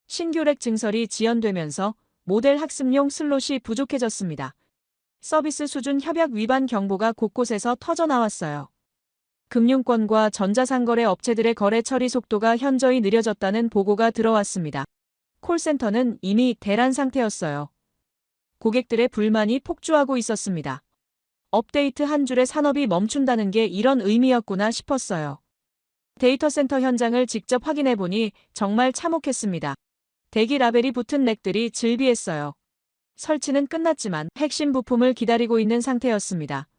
신규 렉 증설이 지연되면서 모델 학습용 슬롯이 부족해졌습니다. 서비스 수준 협약 위반 경보가 곳곳에서 터져나왔어요. 금융권과 전자상거래 업체들의 거래 처리 속도가 현저히 느려졌다는 보고가 들어왔습니다. 콜센터는 이미 대란 상태였어요. 고객들의 불만이 폭주하고 있었습니다. 업데이트 한 줄에 산업이 멈춘다는 게 이런 의미였구나 싶었어요. 데이터 센터 현장을 직접 확인해 보니 정말 참혹했습니다. 대기 라벨이 붙은 렉들이 즐비했어요. 설치는 끝났지만 핵심 부품을 기다리고 있는 상태였습니다.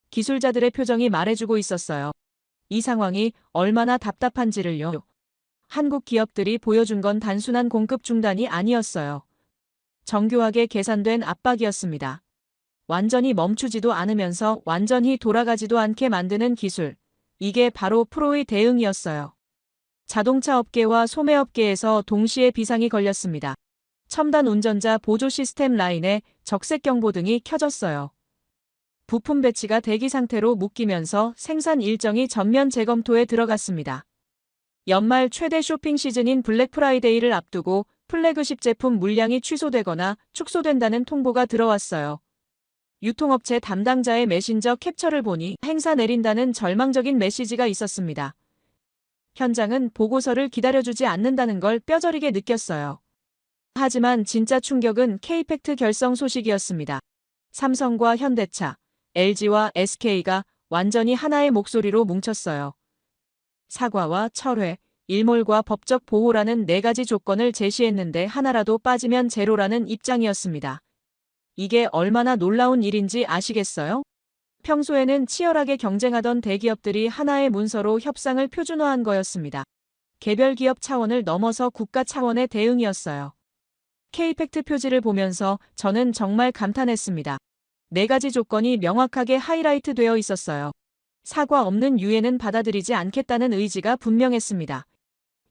기술자들의 표정이 말해주고 있었어요. 이 상황이 얼마나 답답한지를요. 한국 기업들이 보여준 건 단순한 공급 중단이 아니었어요. 정교하게 계산된 압박이었습니다. 완전히 멈추지도 않으면서 완전히 돌아가지도 않게 만드는 기술. 이게 바로 프로의 대응이었어요. 자동차 업계와 소매업계에서 동시에 비상이 걸렸습니다. 첨단 운전자 보조 시스템 라인에 적색 경보 등이 켜졌어요. 부품 배치가 대기 상태로 묶이면서 생산 일정이 전면 재검토에 들어갔습니다. 연말 최대 쇼핑 시즌인 블랙 프라이데이를 앞두고 플래그십 제품 물량이 취소되거나 축소된다는 통보가 들어왔어요. 유통업체 담당자의 메신저 캡처를 보니 행사 내린다는 절망적인 메시지가 있었습니다. 현장은 보고서를 기다려주지 않는다는 걸 뼈저리게 느꼈어요. 하지만 진짜 충격은 K-팩트 결성 소식이었습니다. 삼성과 현대차, LG와 SK가 완전히 하나의 목소리로 뭉쳤어요. 사과와 철회, 일몰과 법적 보호라는 4가지 조건을 제시했는데 하나라도 빠지면 제로라는 입장이었습니다. 이게 얼마나 놀라운 일인지 아시겠어요? 평소에는 치열하게 경쟁하던 대기업들이 하나의 문서로 협상을 표준화한 거였습니다. 개별 기업 차원을 넘어서 국가 차원의 대응이었어요. K-팩트 표지를 보면서 저는 정말 감탄했습니다. 4가지 조건이 명확하게 하이라이트 되어 있었어요. 사과 없는 유예는 받아들이지 않겠다는 의지가 분명했습니다.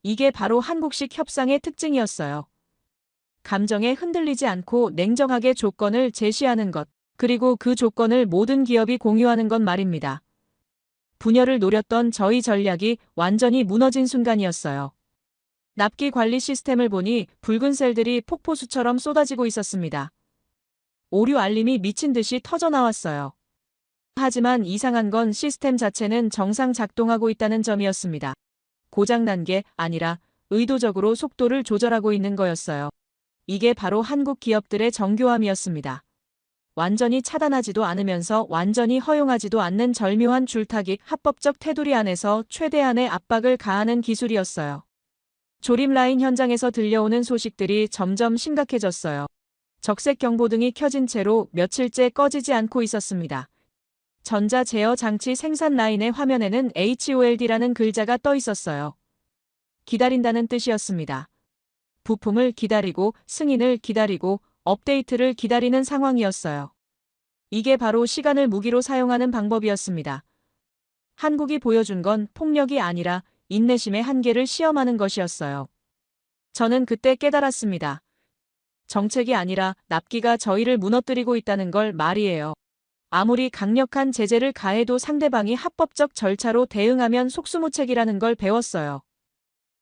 이게 바로 한국식 협상의 특징이었어요. 감정에 흔들리지 않고 냉정하게 조건을 제시하는 것, 그리고 그 조건을 모든 기업이 공유하는 것 말입니다. 분열을 노렸던 저희 전략이 완전히 무너진 순간이었어요. 납기 관리 시스템을 보니 붉은 셀들이 폭포수처럼 쏟아지고 있었습니다. 오류 알림이 미친 듯이 터져나왔어요. 하지만 이상한 건 시스템 자체는 정상 작동하고 있다는 점이었습니다. 고장난 게 아니라 의도적으로 속도를 조절하고 있는 거였어요. 이게 바로 한국 기업들의 정교함이었습니다. 완전히 차단하지도 않으면서 완전히 허용하지도 않는 절묘한 줄타기, 합법적 테두리 안에서 최대한의 압박을 가하는 기술이었어요. 조립 라인 현장에서 들려오는 소식들이 점점 심각해졌어요. 적색 경보등이 켜진 채로 며칠째 꺼지지 않고 있었습니다. 전자 제어 장치 생산 라인의 화면에는 HOLD라는 글자가 떠 있었어요. 기다린다는 뜻이었습니다. 부품을 기다리고 승인을 기다리고 업데이트를 기다리는 상황이었어요. 이게 바로 시간을 무기로 사용하는 방법이었습니다. 한국이 보여준 건 폭력이 아니라 인내심의 한계를 시험하는 것이었어요. 저는 그때 깨달았습니다. 정책이 아니라 납기가 저희를 무너뜨리고 있다는 걸 말이에요. 아무리 강력한 제재를 가해도 상대방이 합법적 절차로 대응하면 속수무책이라는 걸 배웠어요.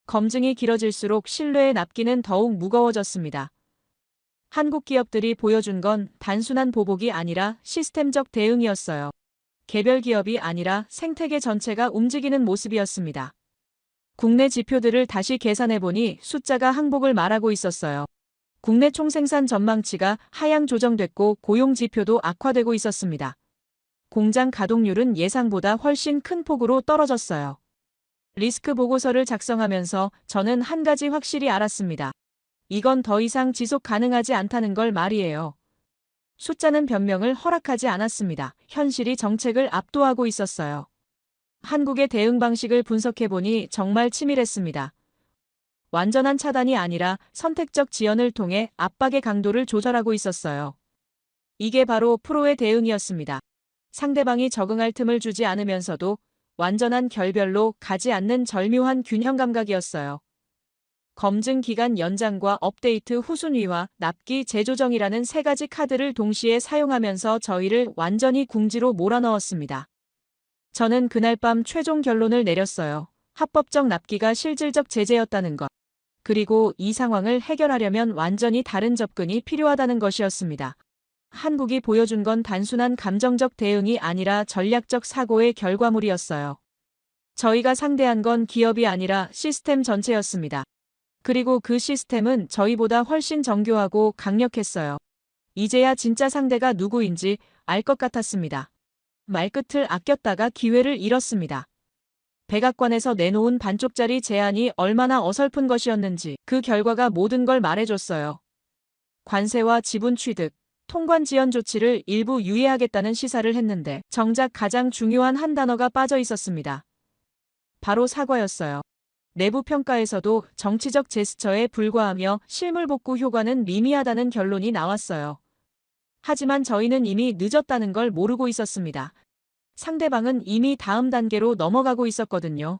검증이 길어질수록 신뢰의 납기는 더욱 무거워졌습니다. 한국 기업들이 보여준 건 단순한 보복이 아니라 시스템적 대응이었어요. 개별 기업이 아니라 생태계 전체가 움직이는 모습이었습니다. 국내 지표들을 다시 계산해보니 숫자가 항복을 말하고 있었어요. 국내 총생산 전망치가 하향 조정됐고 고용 지표도 악화되고 있었습니다. 공장 가동률은 예상보다 훨씬 큰 폭으로 떨어졌어요. 리스크 보고서를 작성하면서 저는 한 가지 확실히 알았습니다. 이건 더 이상 지속 가능하지 않다는 걸 말이에요. 숫자는 변명을 허락하지 않았습니다. 현실이 정책을 압도하고 있었어요. 한국의 대응 방식을 분석해보니 정말 치밀했습니다. 완전한 차단이 아니라 선택적 지연을 통해 압박의 강도를 조절하고 있었어요. 이게 바로 프로의 대응이었습니다. 상대방이 적응할 틈을 주지 않으면서도 완전한 결별로 가지 않는 절묘한 균형 감각이었어요. 검증 기간 연장과 업데이트 후순위와 납기 재조정이라는 세 가지 카드를 동시에 사용하면서 저희를 완전히 궁지로 몰아넣었습니다. 저는 그날 밤 최종 결론을 내렸어요. 합법적 납기가 실질적 제재였다는 것. 그리고 이 상황을 해결하려면 완전히 다른 접근이 필요하다는 것이었습니다. 한국이 보여준 건 단순한 감정적 대응이 아니라 전략적 사고의 결과물이었어요. 저희가 상대한 건 기업이 아니라 시스템 전체였습니다. 그리고 그 시스템은 저희보다 훨씬 정교하고 강력했어요. 이제야 진짜 상대가 누구인지 알 것 같았습니다. 말끝을 아꼈다가 기회를 잃었습니다. 백악관에서 내놓은 반쪽짜리 제안이 얼마나 어설픈 것이었는지 그 결과가 모든 걸 말해줬어요. 관세와 지분 취득, 통관 지연 조치를 일부 유예하겠다는 시사를 했는데 정작 가장 중요한 한 단어가 빠져 있었습니다. 바로 사과였어요. 내부 평가에서도 정치적 제스처에 불과하며 실물 복구 효과는 미미하다는 결론이 나왔어요. 하지만 저희는 이미 늦었다는 걸 모르고 있었습니다. 상대방은 이미 다음 단계로 넘어가고 있었거든요.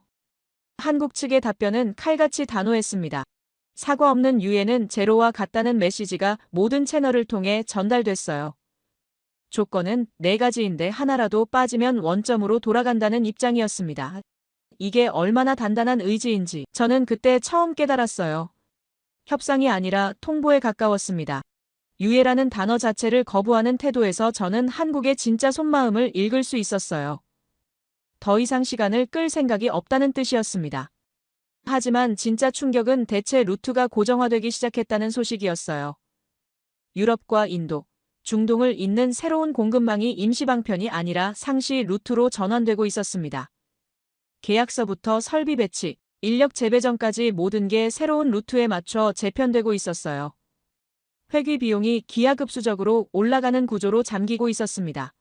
한국 측의 답변은 칼같이 단호했습니다. 사과 없는 유예는 제로와 같다는 메시지가 모든 채널을 통해 전달됐어요. 조건은 4가지인데 하나라도 빠지면 원점으로 돌아간다는 입장이었습니다. 이게 얼마나 단단한 의지인지 저는 그때 처음 깨달았어요. 협상이 아니라 통보에 가까웠습니다. 유예라는 단어 자체를 거부하는 태도에서 저는 한국의 진짜 속마음을 읽을 수 있었어요. 더 이상 시간을 끌 생각이 없다는 뜻이었습니다. 하지만 진짜 충격은 대체 루트가 고정화되기 시작했다는 소식이었어요. 유럽과 인도, 중동을 잇는 새로운 공급망이 임시 방편이 아니라 상시 루트로 전환되고 있었습니다. 계약서부터 설비 배치, 인력 재배정까지 모든 게 새로운 루트에 맞춰 재편되고 있었어요. 회귀 비용이 기하급수적으로 올라가는 구조로 잠기고 있었습니다.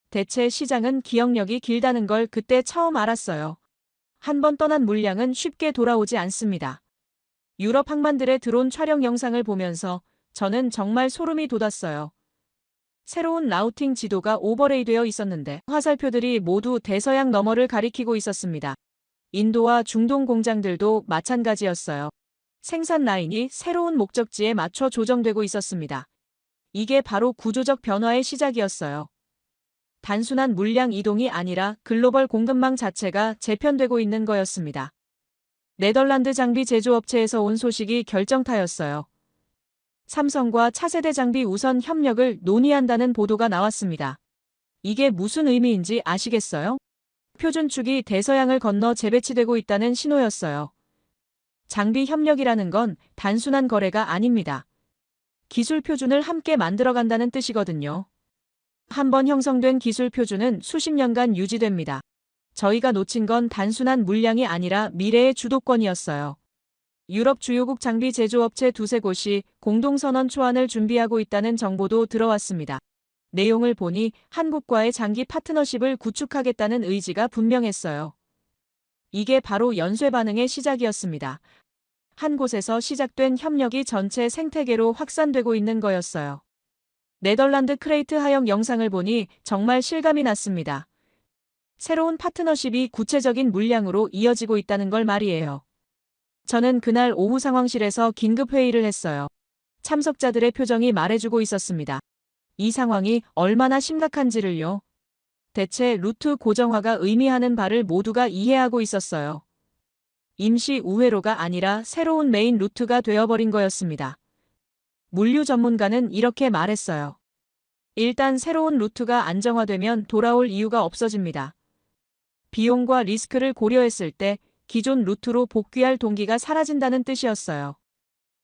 대체 시장은 기억력이 길다는 걸 그때 처음 알았어요. 한 번 떠난 물량은 쉽게 돌아오지 않습니다. 유럽 항만들의 드론 촬영 영상을 보면서 저는 정말 소름이 돋았어요. 새로운 라우팅 지도가 오버레이되어 있었는데 화살표들이 모두 대서양 너머를 가리키고 있었습니다. 인도와 중동 공장들도 마찬가지였어요. 생산 라인이 새로운 목적지에 맞춰 조정되고 있었습니다. 이게 바로 구조적 변화의 시작이었어요. 단순한 물량 이동이 아니라 글로벌 공급망 자체가 재편되고 있는 거였습니다. 네덜란드 장비 제조업체에서 온 소식이 결정타였어요. 삼성과 차세대 장비 우선 협력을 논의한다는 보도가 나왔습니다. 이게 무슨 의미인지 아시겠어요? 표준축이 대서양을 건너 재배치되고 있다는 신호였어요. 장비 협력이라는 건 단순한 거래가 아닙니다. 기술 표준을 함께 만들어간다는 뜻이거든요. 한번 형성된 기술 표준은 수십 년간 유지됩니다. 저희가 놓친 건 단순한 물량이 아니라 미래의 주도권이었어요. 유럽 주요국 장비 제조업체 두세 곳이 공동선언 초안을 준비하고 있다는 정보도 들어왔습니다. 내용을 보니 한국과의 장기 파트너십을 구축하겠다는 의지가 분명했어요. 이게 바로 연쇄 반응의 시작이었습니다. 한 곳에서 시작된 협력이 전체 생태계로 확산되고 있는 거였어요. 네덜란드 크레이트 하역 영상을 보니 정말 실감이 났습니다. 새로운 파트너십이 구체적인 물량으로 이어지고 있다는 걸 말이에요. 저는 그날 오후 상황실에서 긴급 회의를 했어요. 참석자들의 표정이 말해주고 있었습니다. 이 상황이 얼마나 심각한지를요. 대체 루트 고정화가 의미하는 바를 모두가 이해하고 있었어요. 임시 우회로가 아니라 새로운 메인 루트가 되어버린 거였습니다. 물류 전문가는 이렇게 말했어요. 일단 새로운 루트가 안정화되면 돌아올 이유가 없어집니다. 비용과 리스크를 고려했을 때 기존 루트로 복귀할 동기가 사라진다는 뜻이었어요.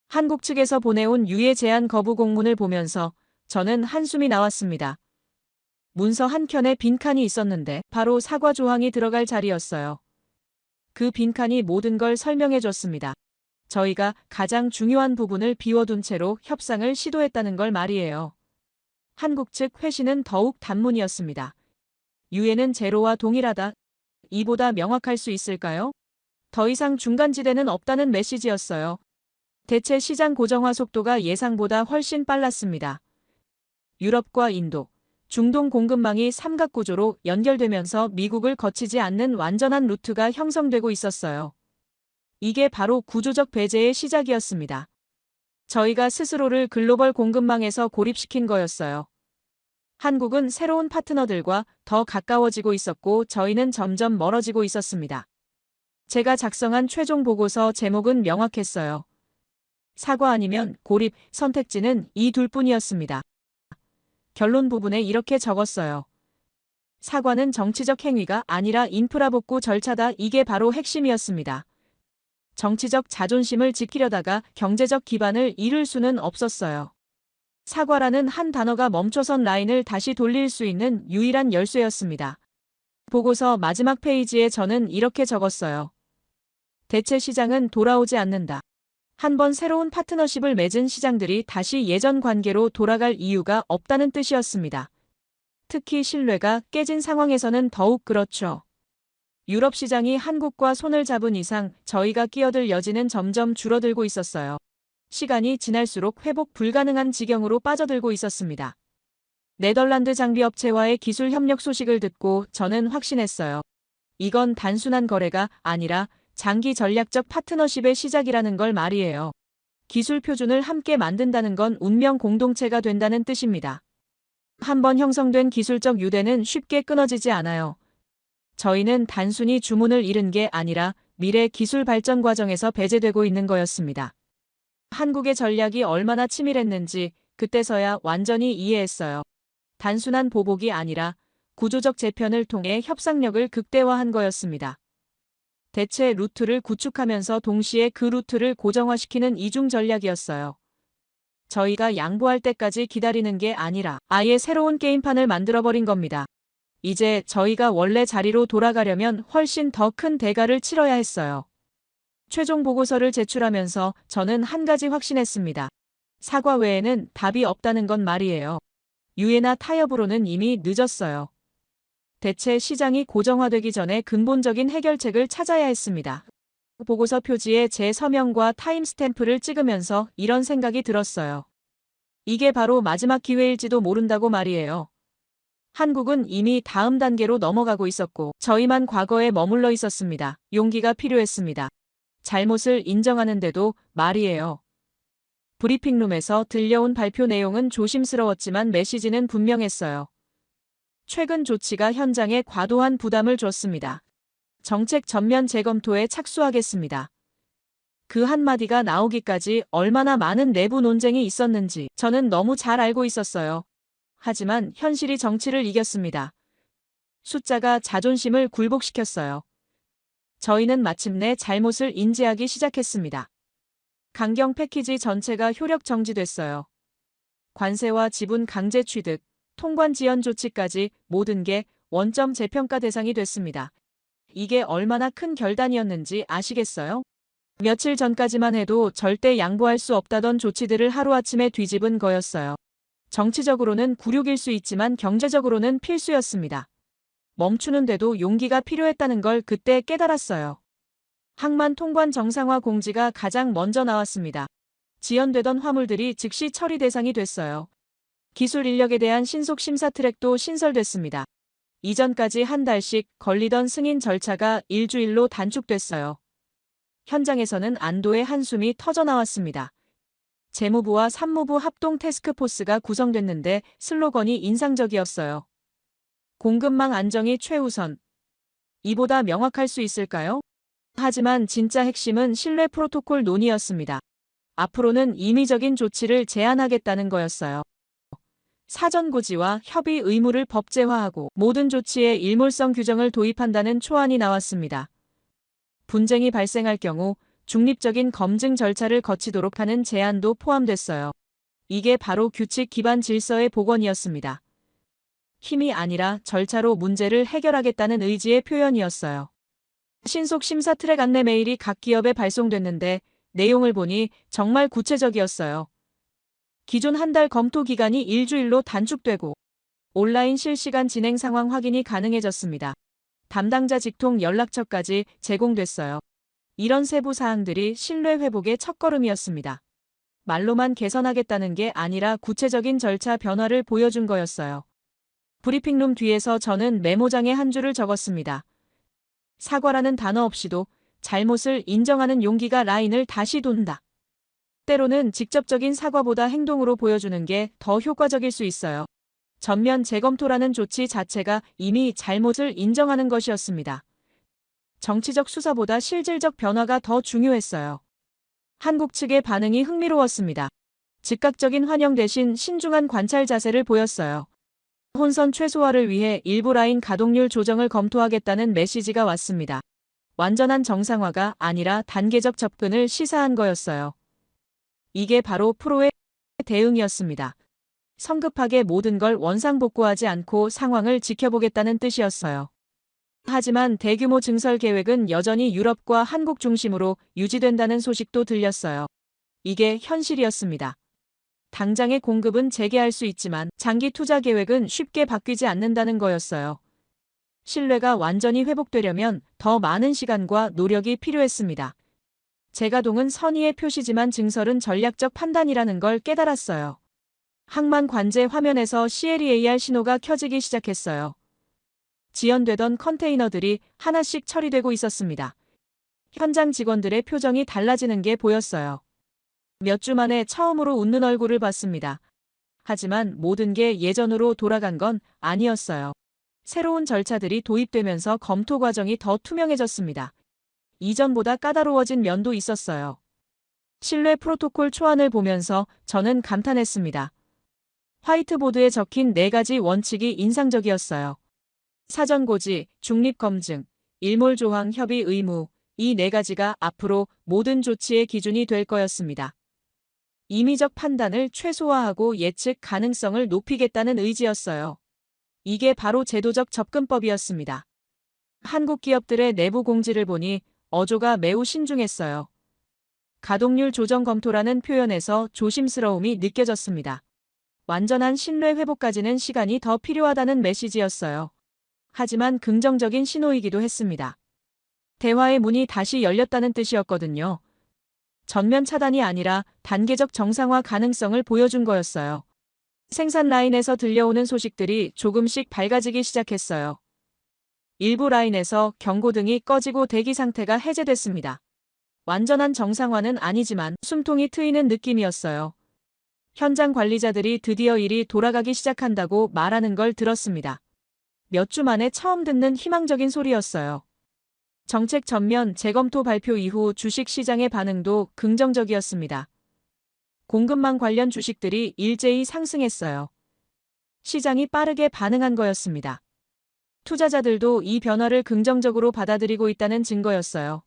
한국 측에서 보내온 유예 제한 거부 공문을 보면서 저는 한숨이 나왔습니다. 문서 한 켠에 빈칸이 있었는데 바로 사과 조항이 들어갈 자리였어요. 그 빈칸이 모든 걸 설명해 줬습니다. 저희가 가장 중요한 부분을 비워둔 채로 협상을 시도했다는 걸 말이에요. 한국 측 회신은 더욱 단문이었습니다. 유예는 제로와 동일하다. 이보다 명확할 수 있을까요? 더 이상 중간지대는 없다는 메시지였어요. 대체 시장 고정화 속도가 예상보다 훨씬 빨랐습니다. 유럽과 인도, 중동 공급망이 삼각구조로 연결되면서 미국을 거치지 않는 완전한 루트가 형성되고 있었어요. 이게 바로 구조적 배제의 시작이었습니다. 저희가 스스로를 글로벌 공급망에서 고립시킨 거였어요. 한국은 새로운 파트너들과 더 가까워지고 있었고 저희는 점점 멀어지고 있었습니다. 제가 작성한 최종 보고서 제목은 명확했어요. 사과 아니면 고립, 선택지는 이 둘뿐이었습니다. 결론 부분에 이렇게 적었어요. 사과는 정치적 행위가 아니라 인프라 복구 절차다. 이게 바로 핵심이었습니다. 정치적 자존심을 지키려다가 경제적 기반을 잃을 수는 없었어요. 사과라는 한 단어가 멈춰선 라인을 다시 돌릴 수 있는 유일한 열쇠였습니다. 보고서 마지막 페이지에 저는 이렇게 적었어요. 대체 시장은 돌아오지 않는다. 한번 새로운 파트너십을 맺은 시장들이 다시 예전 관계로 돌아갈 이유가 없다는 뜻이었습니다. 특히 신뢰가 깨진 상황에서는 더욱 그렇죠. 유럽 시장이 한국과 손을 잡은 이상 저희가 끼어들 여지는 점점 줄어들고 있었어요. 시간이 지날수록 회복 불가능한 지경으로 빠져들고 있었습니다. 네덜란드 장비업체와의 기술 협력 소식을 듣고 저는 확신했어요. 이건 단순한 거래가 아니라 장기 전략적 파트너십의 시작이라는 걸 말이에요. 기술 표준을 함께 만든다는 건 운명 공동체가 된다는 뜻입니다. 한번 형성된 기술적 유대는 쉽게 끊어지지 않아요. 저희는 단순히 주문을 잃은 게 아니라 미래 기술 발전 과정에서 배제되고 있는 거였습니다. 한국의 전략이 얼마나 치밀했는지 그때서야 완전히 이해했어요. 단순한 보복이 아니라 구조적 재편을 통해 협상력을 극대화한 거였습니다. 대체 루트를 구축하면서 동시에 그 루트를 고정화시키는 이중 전략이었어요. 저희가 양보할 때까지 기다리는 게 아니라 아예 새로운 게임판을 만들어버린 겁니다. 이제 저희가 원래 자리로 돌아가려면 훨씬 더 큰 대가를 치러야 했어요. 최종 보고서를 제출하면서 저는 한 가지 확신했습니다. 사과 외에는 답이 없다는 건 말이에요. 유예나 타협으로는 이미 늦었어요. 대체 시장이 고정화되기 전에 근본적인 해결책을 찾아야 했습니다. 보고서 표지에 제 서명과 타임스탬프를 찍으면서 이런 생각이 들었어요. 이게 바로 마지막 기회일지도 모른다고 말이에요. 한국은 이미 다음 단계로 넘어가고 있었고 저희만 과거에 머물러 있었습니다. 용기가 필요했습니다. 잘못을 인정하는데도 말이에요. 브리핑룸에서 들려온 발표 내용은 조심스러웠지만 메시지는 분명했어요. 최근 조치가 현장에 과도한 부담을 줬습니다. 정책 전면 재검토에 착수하겠습니다. 그 한마디가 나오기까지 얼마나 많은 내부 논쟁이 있었는지 저는 너무 잘 알고 있었어요. 하지만 현실이 정치를 이겼습니다. 숫자가 자존심을 굴복시켰어요. 저희는 마침내 잘못을 인지하기 시작했습니다. 강경 패키지 전체가 효력 정지됐어요. 관세와 지분 강제 취득, 통관 지연 조치까지 모든 게 원점 재평가 대상이 됐습니다. 이게 얼마나 큰 결단이었는지 아시겠어요? 며칠 전까지만 해도 절대 양보할 수 없다던 조치들을 하루아침에 뒤집은 거였어요. 정치적으로는 굴욕일 수 있지만 경제적으로는 필수였습니다. 멈추는데도 용기가 필요했다는 걸 그때 깨달았어요. 항만 통관 정상화 공지가 가장 먼저 나왔습니다. 지연되던 화물들이 즉시 처리 대상이 됐어요. 기술 인력에 대한 신속 심사 트랙도 신설됐습니다. 이전까지 한 달씩 걸리던 승인 절차가 일주일로 단축됐어요. 현장에서는 안도의 한숨이 터져나왔습니다. 재무부와 산무부 합동 태스크포스가 구성됐는데 슬로건이 인상적이었어요. 공급망 안정이 최우선. 이보다 명확할 수 있을까요? 하지만 진짜 핵심은 신뢰 프로토콜 논의였습니다. 앞으로는 임의적인 조치를 제한하겠다는 거였어요. 사전 고지와 협의 의무를 법제화하고 모든 조치에 일몰성 규정을 도입한다는 초안이 나왔습니다. 분쟁이 발생할 경우 중립적인 검증 절차를 거치도록 하는 제안도 포함됐어요. 이게 바로 규칙 기반 질서의 복원이었습니다. 힘이 아니라 절차로 문제를 해결하겠다는 의지의 표현이었어요. 신속 심사 트랙 안내 메일이 각 기업에 발송됐는데 내용을 보니 정말 구체적이었어요. 기존 한 달 검토 기간이 일주일로 단축되고 온라인 실시간 진행 상황 확인이 가능해졌습니다. 담당자 직통 연락처까지 제공됐어요. 이런 세부 사항들이 신뢰 회복의 첫걸음이었습니다. 말로만 개선하겠다는 게 아니라 구체적인 절차 변화를 보여준 거였어요. 브리핑룸 뒤에서 저는 메모장에 한 줄을 적었습니다. 사과라는 단어 없이도 잘못을 인정하는 용기가 라인을 다시 돈다. 때로는 직접적인 사과보다 행동으로 보여주는 게 더 효과적일 수 있어요. 전면 재검토라는 조치 자체가 이미 잘못을 인정하는 것이었습니다. 정치적 수사보다 실질적 변화가 더 중요했어요. 한국 측의 반응이 흥미로웠습니다. 즉각적인 환영 대신 신중한 관찰 자세를 보였어요. 혼선 최소화를 위해 일부 라인 가동률 조정을 검토하겠다는 메시지가 왔습니다. 완전한 정상화가 아니라 단계적 접근을 시사한 거였어요. 이게 바로 프로의 대응이었습니다. 성급하게 모든 걸 원상복구하지 않고 상황을 지켜보겠다는 뜻이었어요. 하지만 대규모 증설 계획은 여전히 유럽과 한국 중심으로 유지된다는 소식도 들렸어요. 이게 현실이었습니다. 당장의 공급은 재개할 수 있지만 장기 투자 계획은 쉽게 바뀌지 않는다는 거였어요. 신뢰가 완전히 회복되려면 더 많은 시간과 노력이 필요했습니다. 재가동은 선의의 표시지만 증설은 전략적 판단이라는 걸 깨달았어요. 항만 관제 화면에서 CLEAR 신호가 켜지기 시작했어요. 지연되던 컨테이너들이 하나씩 처리되고 있었습니다. 현장 직원들의 표정이 달라지는 게 보였어요. 몇 주 만에 처음으로 웃는 얼굴을 봤습니다. 하지만 모든 게 예전으로 돌아간 건 아니었어요. 새로운 절차들이 도입되면서 검토 과정이 더 투명해졌습니다. 이전보다 까다로워진 면도 있었어요. 신뢰 프로토콜 초안을 보면서 저는 감탄했습니다. 화이트보드에 적힌 4가지 원칙이 인상적이었어요. 사전고지, 중립검증, 일몰조항 협의 의무, 이 4가지가 앞으로 모든 조치의 기준이 될 거였습니다. 임의적 판단을 최소화하고 예측 가능성을 높이겠다는 의지였어요. 이게 바로 제도적 접근법이었습니다. 한국 기업들의 내부 공지를 보니 어조가 매우 신중했어요. 가동률 조정 검토라는 표현에서 조심스러움이 느껴졌습니다. 완전한 신뢰 회복까지는 시간이 더 필요하다는 메시지였어요. 하지만 긍정적인 신호이기도 했습니다. 대화의 문이 다시 열렸다는 뜻이었거든요. 전면 차단이 아니라 단계적 정상화 가능성을 보여준 거였어요. 생산 라인에서 들려오는 소식들이 조금씩 밝아지기 시작했어요. 일부 라인에서 경고등이 꺼지고 대기 상태가 해제됐습니다. 완전한 정상화는 아니지만 숨통이 트이는 느낌이었어요. 현장 관리자들이 드디어 일이 돌아가기 시작한다고 말하는 걸 들었습니다. 몇 주 만에 처음 듣는 희망적인 소리였어요. 정책 전면 재검토 발표 이후 주식 시장의 반응도 긍정적이었습니다. 공급망 관련 주식들이 일제히 상승했어요. 시장이 빠르게 반응한 거였습니다. 투자자들도 이 변화를 긍정적으로 받아들이고 있다는 증거였어요.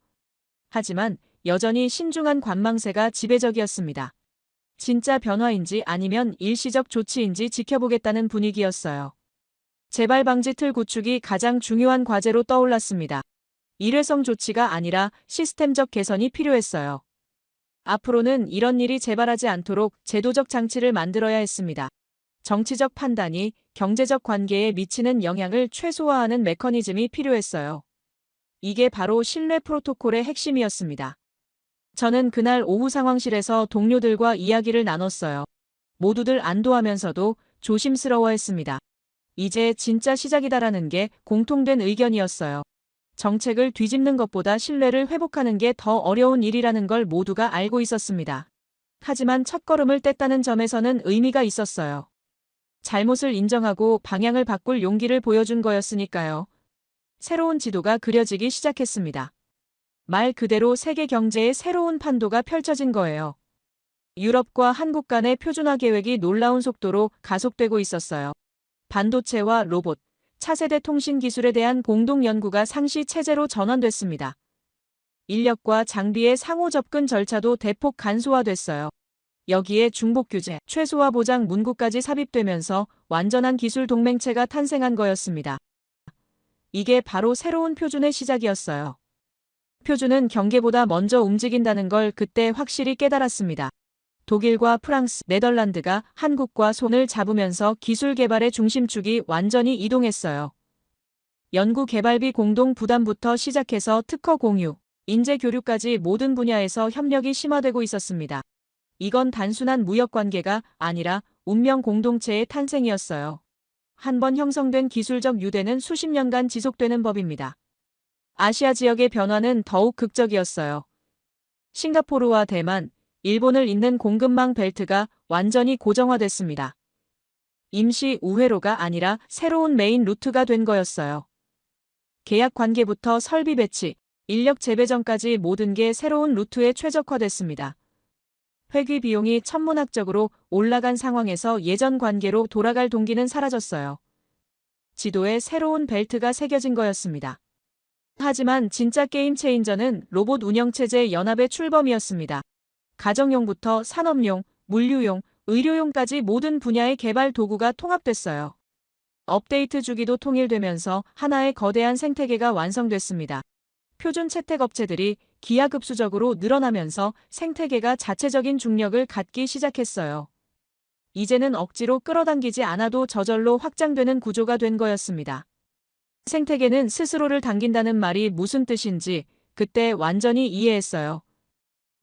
하지만 여전히 신중한 관망세가 지배적이었습니다. 진짜 변화인지 아니면 일시적 조치인지 지켜보겠다는 분위기였어요. 재발 방지 틀 구축이 가장 중요한 과제로 떠올랐습니다. 일회성 조치가 아니라 시스템적 개선이 필요했어요. 앞으로는 이런 일이 재발하지 않도록 제도적 장치를 만들어야 했습니다. 정치적 판단이 경제적 관계에 미치는 영향을 최소화하는 메커니즘이 필요했어요. 이게 바로 신뢰 프로토콜의 핵심이었습니다. 저는 그날 오후 상황실에서 동료들과 이야기를 나눴어요. 모두들 안도하면서도 조심스러워했습니다. 이제 진짜 시작이다라는 게 공통된 의견이었어요. 정책을 뒤집는 것보다 신뢰를 회복하는 게 더 어려운 일이라는 걸 모두가 알고 있었습니다. 하지만 첫걸음을 뗐다는 점에서는 의미가 있었어요. 잘못을 인정하고 방향을 바꿀 용기를 보여준 거였으니까요. 새로운 지도가 그려지기 시작했습니다. 말 그대로 세계 경제의 새로운 판도가 펼쳐진 거예요. 유럽과 한국 간의 표준화 계획이 놀라운 속도로 가속되고 있었어요. 반도체와 로봇, 차세대 통신 기술에 대한 공동 연구가 상시 체제로 전환됐습니다. 인력과 장비의 상호 접근 절차도 대폭 간소화됐어요. 여기에 중복 규제, 최소화 보장 문구까지 삽입되면서 완전한 기술 동맹체가 탄생한 거였습니다. 이게 바로 새로운 표준의 시작이었어요. 표준은 경계보다 먼저 움직인다는 걸 그때 확실히 깨달았습니다. 독일과 프랑스, 네덜란드가 한국과 손을 잡으면서 기술 개발의 중심축이 완전히 이동했어요. 연구 개발비 공동 부담부터 시작해서 특허 공유, 인재 교류까지 모든 분야에서 협력이 심화되고 있었습니다. 이건 단순한 무역 관계가 아니라 운명 공동체의 탄생이었어요. 한번 형성된 기술적 유대는 수십 년간 지속되는 법입니다. 아시아 지역의 변화는 더욱 극적이었어요. 싱가포르와 대만, 일본을 잇는 공급망 벨트가 완전히 고정화됐습니다. 임시 우회로가 아니라 새로운 메인 루트가 된 거였어요. 계약 관계부터 설비 배치, 인력 재배정까지 모든 게 새로운 루트에 최적화됐습니다. 회귀 비용이 천문학적으로 올라간 상황에서 예전 관계로 돌아갈 동기는 사라졌어요. 지도에 새로운 벨트가 새겨진 거였습니다. 하지만 진짜 게임 체인저는 로봇 운영체제 연합의 출범이었습니다. 가정용부터 산업용, 물류용, 의료용까지 모든 분야의 개발 도구가 통합됐어요. 업데이트 주기도 통일되면서 하나의 거대한 생태계가 완성됐습니다. 표준 채택 업체들이 기하급수적으로 늘어나면서 생태계가 자체적인 중력을 갖기 시작했어요. 이제는 억지로 끌어당기지 않아도 저절로 확장되는 구조가 된 거였습니다. 생태계는 스스로를 당긴다는 말이 무슨 뜻인지 그때 완전히 이해했어요.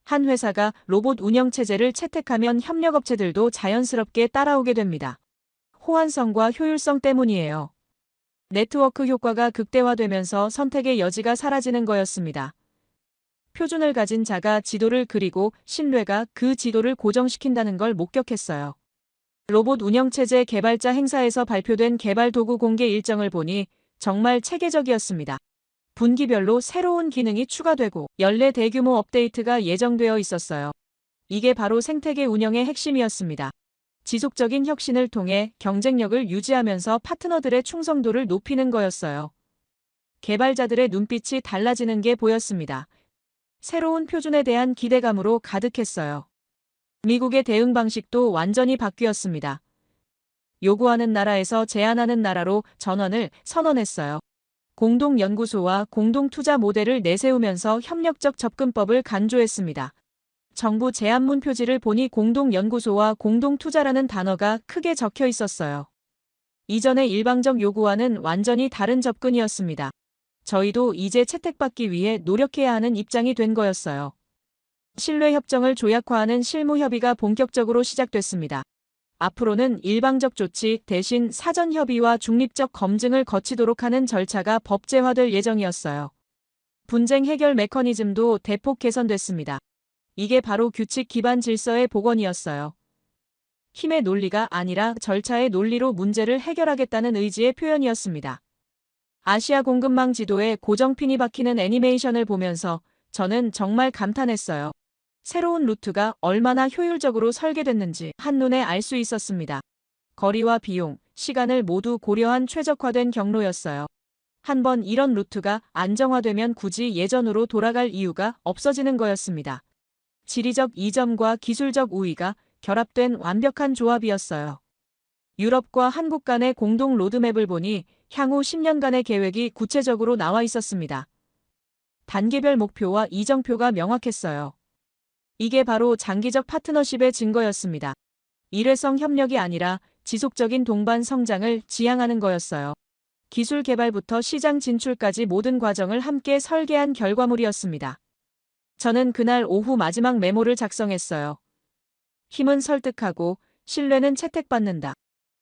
한 회사가 로봇 운영체제를 채택하면 협력업체들도 자연스럽게 따라오게 됩니다. 호환성과 효율성 때문이에요. 네트워크 효과가 극대화되면서 선택의 여지가 사라지는 거였습니다. 표준을 가진 자가 지도를 그리고 신뢰가 그 지도를 고정시킨다는 걸 목격했어요. 로봇 운영체제 개발자 행사에서 발표된 개발 도구 공개 일정을 보니 정말 체계적이었습니다. 분기별로 새로운 기능이 추가되고 연례 대규모 업데이트가 예정되어 있었어요. 이게 바로 생태계 운영의 핵심이었습니다. 지속적인 혁신을 통해 경쟁력을 유지하면서 파트너들의 충성도를 높이는 거였어요. 개발자들의 눈빛이 달라지는 게 보였습니다. 새로운 표준에 대한 기대감으로 가득했어요. 미국의 대응 방식도 완전히 바뀌었습니다. 요구하는 나라에서 제안하는 나라로 전환을 선언했어요. 공동연구소와 공동투자 모델을 내세우면서 협력적 접근법을 간주했습니다. 정부 제안문 표지를 보니 공동연구소와 공동투자라는 단어가 크게 적혀 있었어요. 이전의 일방적 요구와는 완전히 다른 접근이었습니다. 저희도 이제 채택받기 위해 노력해야 하는 입장이 된 거였어요. 신뢰협정을 조약화하는 실무협의가 본격적으로 시작됐습니다. 앞으로는 일방적 조치 대신 사전 협의와 중립적 검증을 거치도록 하는 절차가 법제화될 예정이었어요. 분쟁 해결 메커니즘도 대폭 개선됐습니다. 이게 바로 규칙 기반 질서의 복원이었어요. 힘의 논리가 아니라 절차의 논리로 문제를 해결하겠다는 의지의 표현이었습니다. 아시아 공급망 지도에 고정핀이 박히는 애니메이션을 보면서 저는 정말 감탄했어요. 새로운 루트가 얼마나 효율적으로 설계됐는지 한눈에 알 수 있었습니다. 거리와 비용, 시간을 모두 고려한 최적화된 경로였어요. 한번 이런 루트가 안정화되면 굳이 예전으로 돌아갈 이유가 없어지는 거였습니다. 지리적 이점과 기술적 우위가 결합된 완벽한 조합이었어요. 유럽과 한국 간의 공동 로드맵을 보니 향후 10년간의 계획이 구체적으로 나와 있었습니다. 단계별 목표와 이정표가 명확했어요. 이게 바로 장기적 파트너십의 증거였습니다. 일회성 협력이 아니라 지속적인 동반 성장을 지향하는 거였어요. 기술 개발부터 시장 진출까지 모든 과정을 함께 설계한 결과물이었습니다. 저는 그날 오후 마지막 메모를 작성했어요. 힘은 설득하고 신뢰는 채택받는다.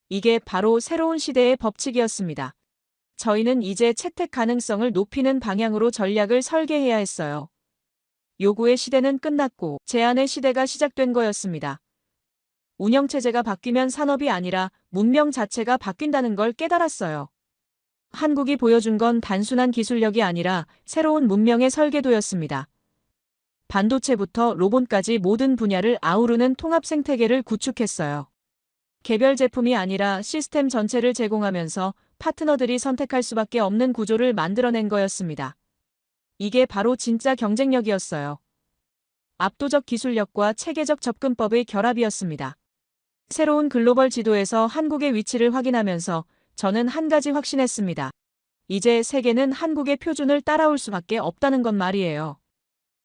이게 바로 새로운 시대의 법칙이었습니다. 저희는 이제 채택 가능성을 높이는 방향으로 전략을 설계해야 했어요. 요구의 시대는 끝났고 제안의 시대가 시작된 거였습니다. 운영체제가 바뀌면 산업이 아니라 문명 자체가 바뀐다는 걸 깨달았어요. 한국이 보여준 건 단순한 기술력이 아니라 새로운 문명의 설계도였습니다. 반도체부터 로봇까지 모든 분야를 아우르는 통합 생태계를 구축했어요. 개별 제품이 아니라 시스템 전체를 제공하면서 파트너들이 선택할 수밖에 없는 구조를 만들어낸 거였습니다. 이게 바로 진짜 경쟁력이었어요. 압도적 기술력과 체계적 접근법의 결합이었습니다. 새로운 글로벌 지도에서 한국의 위치를 확인하면서 저는 한 가지 확신했습니다. 이제 세계는 한국의 표준을 따라올 수밖에 없다는 건 말이에요.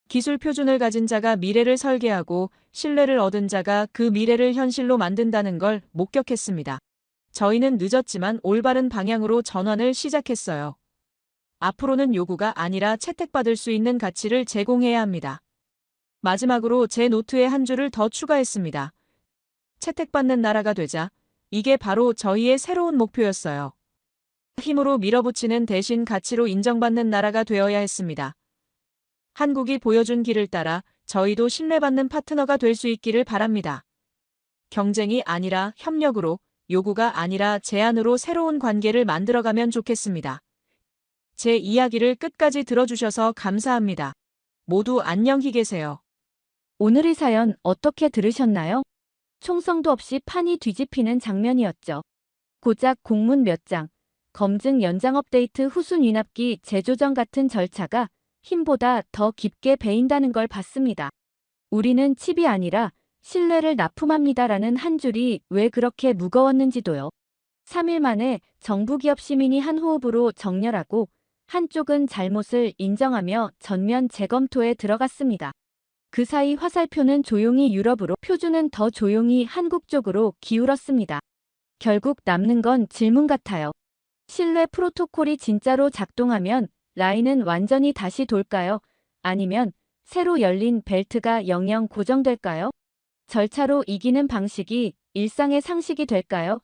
기술 표준을 가진 자가 미래를 설계하고 신뢰를 얻은 자가 그 미래를 현실로 만든다는 걸 목격했습니다. 저희는 늦었지만 올바른 방향으로 전환을 시작했어요. 앞으로는 요구가 아니라 채택받을 수 있는 가치를 제공해야 합니다. 마지막으로 제 노트에 한 줄을 더 추가했습니다. 채택받는 나라가 되자. 이게 바로 저희의 새로운 목표였어요. 힘으로 밀어붙이는 대신 가치로 인정받는 나라가 되어야 했습니다. 한국이 보여준 길을 따라 저희도 신뢰받는 파트너가 될 수 있기를 바랍니다. 경쟁이 아니라 협력으로, 요구가 아니라 제안으로 새로운 관계를 만들어가면 좋겠습니다. 제 이야기를 끝까지 들어주셔서 감사합니다. 모두 안녕히 계세요. 오늘의 사연 어떻게 들으셨나요? 총성도 없이 판이 뒤집히는 장면이었죠. 고작 공문 몇 장, 검증 연장 업데이트 후순 위납기 재조정 같은 절차가 힘보다 더 깊게 배인다는 걸 봤습니다. 우리는 칩이 아니라 신뢰를 납품합니다라는 한 줄이 왜 그렇게 무거웠는지도요. 3일 만에 정부기업 시민이 한 호흡으로 정렬하고 한쪽은 잘못을 인정하며 전면 재검토에 들어갔습니다. 그 사이 화살표는 조용히 유럽으로, 표준은 더 조용히 한국 쪽으로 기울었습니다. 결국 남는 건 질문 같아요. 신뢰 프로토콜이 진짜로 작동하면 라인은 완전히 다시 돌까요? 아니면 새로 열린 벨트가 영영 고정될까요? 절차로 이기는 방식이 일상의 상식이 될까요?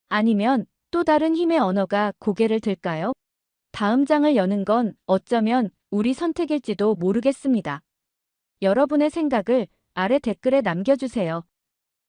아니면 또 다른 힘의 언어가 고개를 들까요? 다음 장을 여는 건 어쩌면 우리 선택일지도 모르겠습니다. 여러분의 생각을 아래 댓글에 남겨주세요.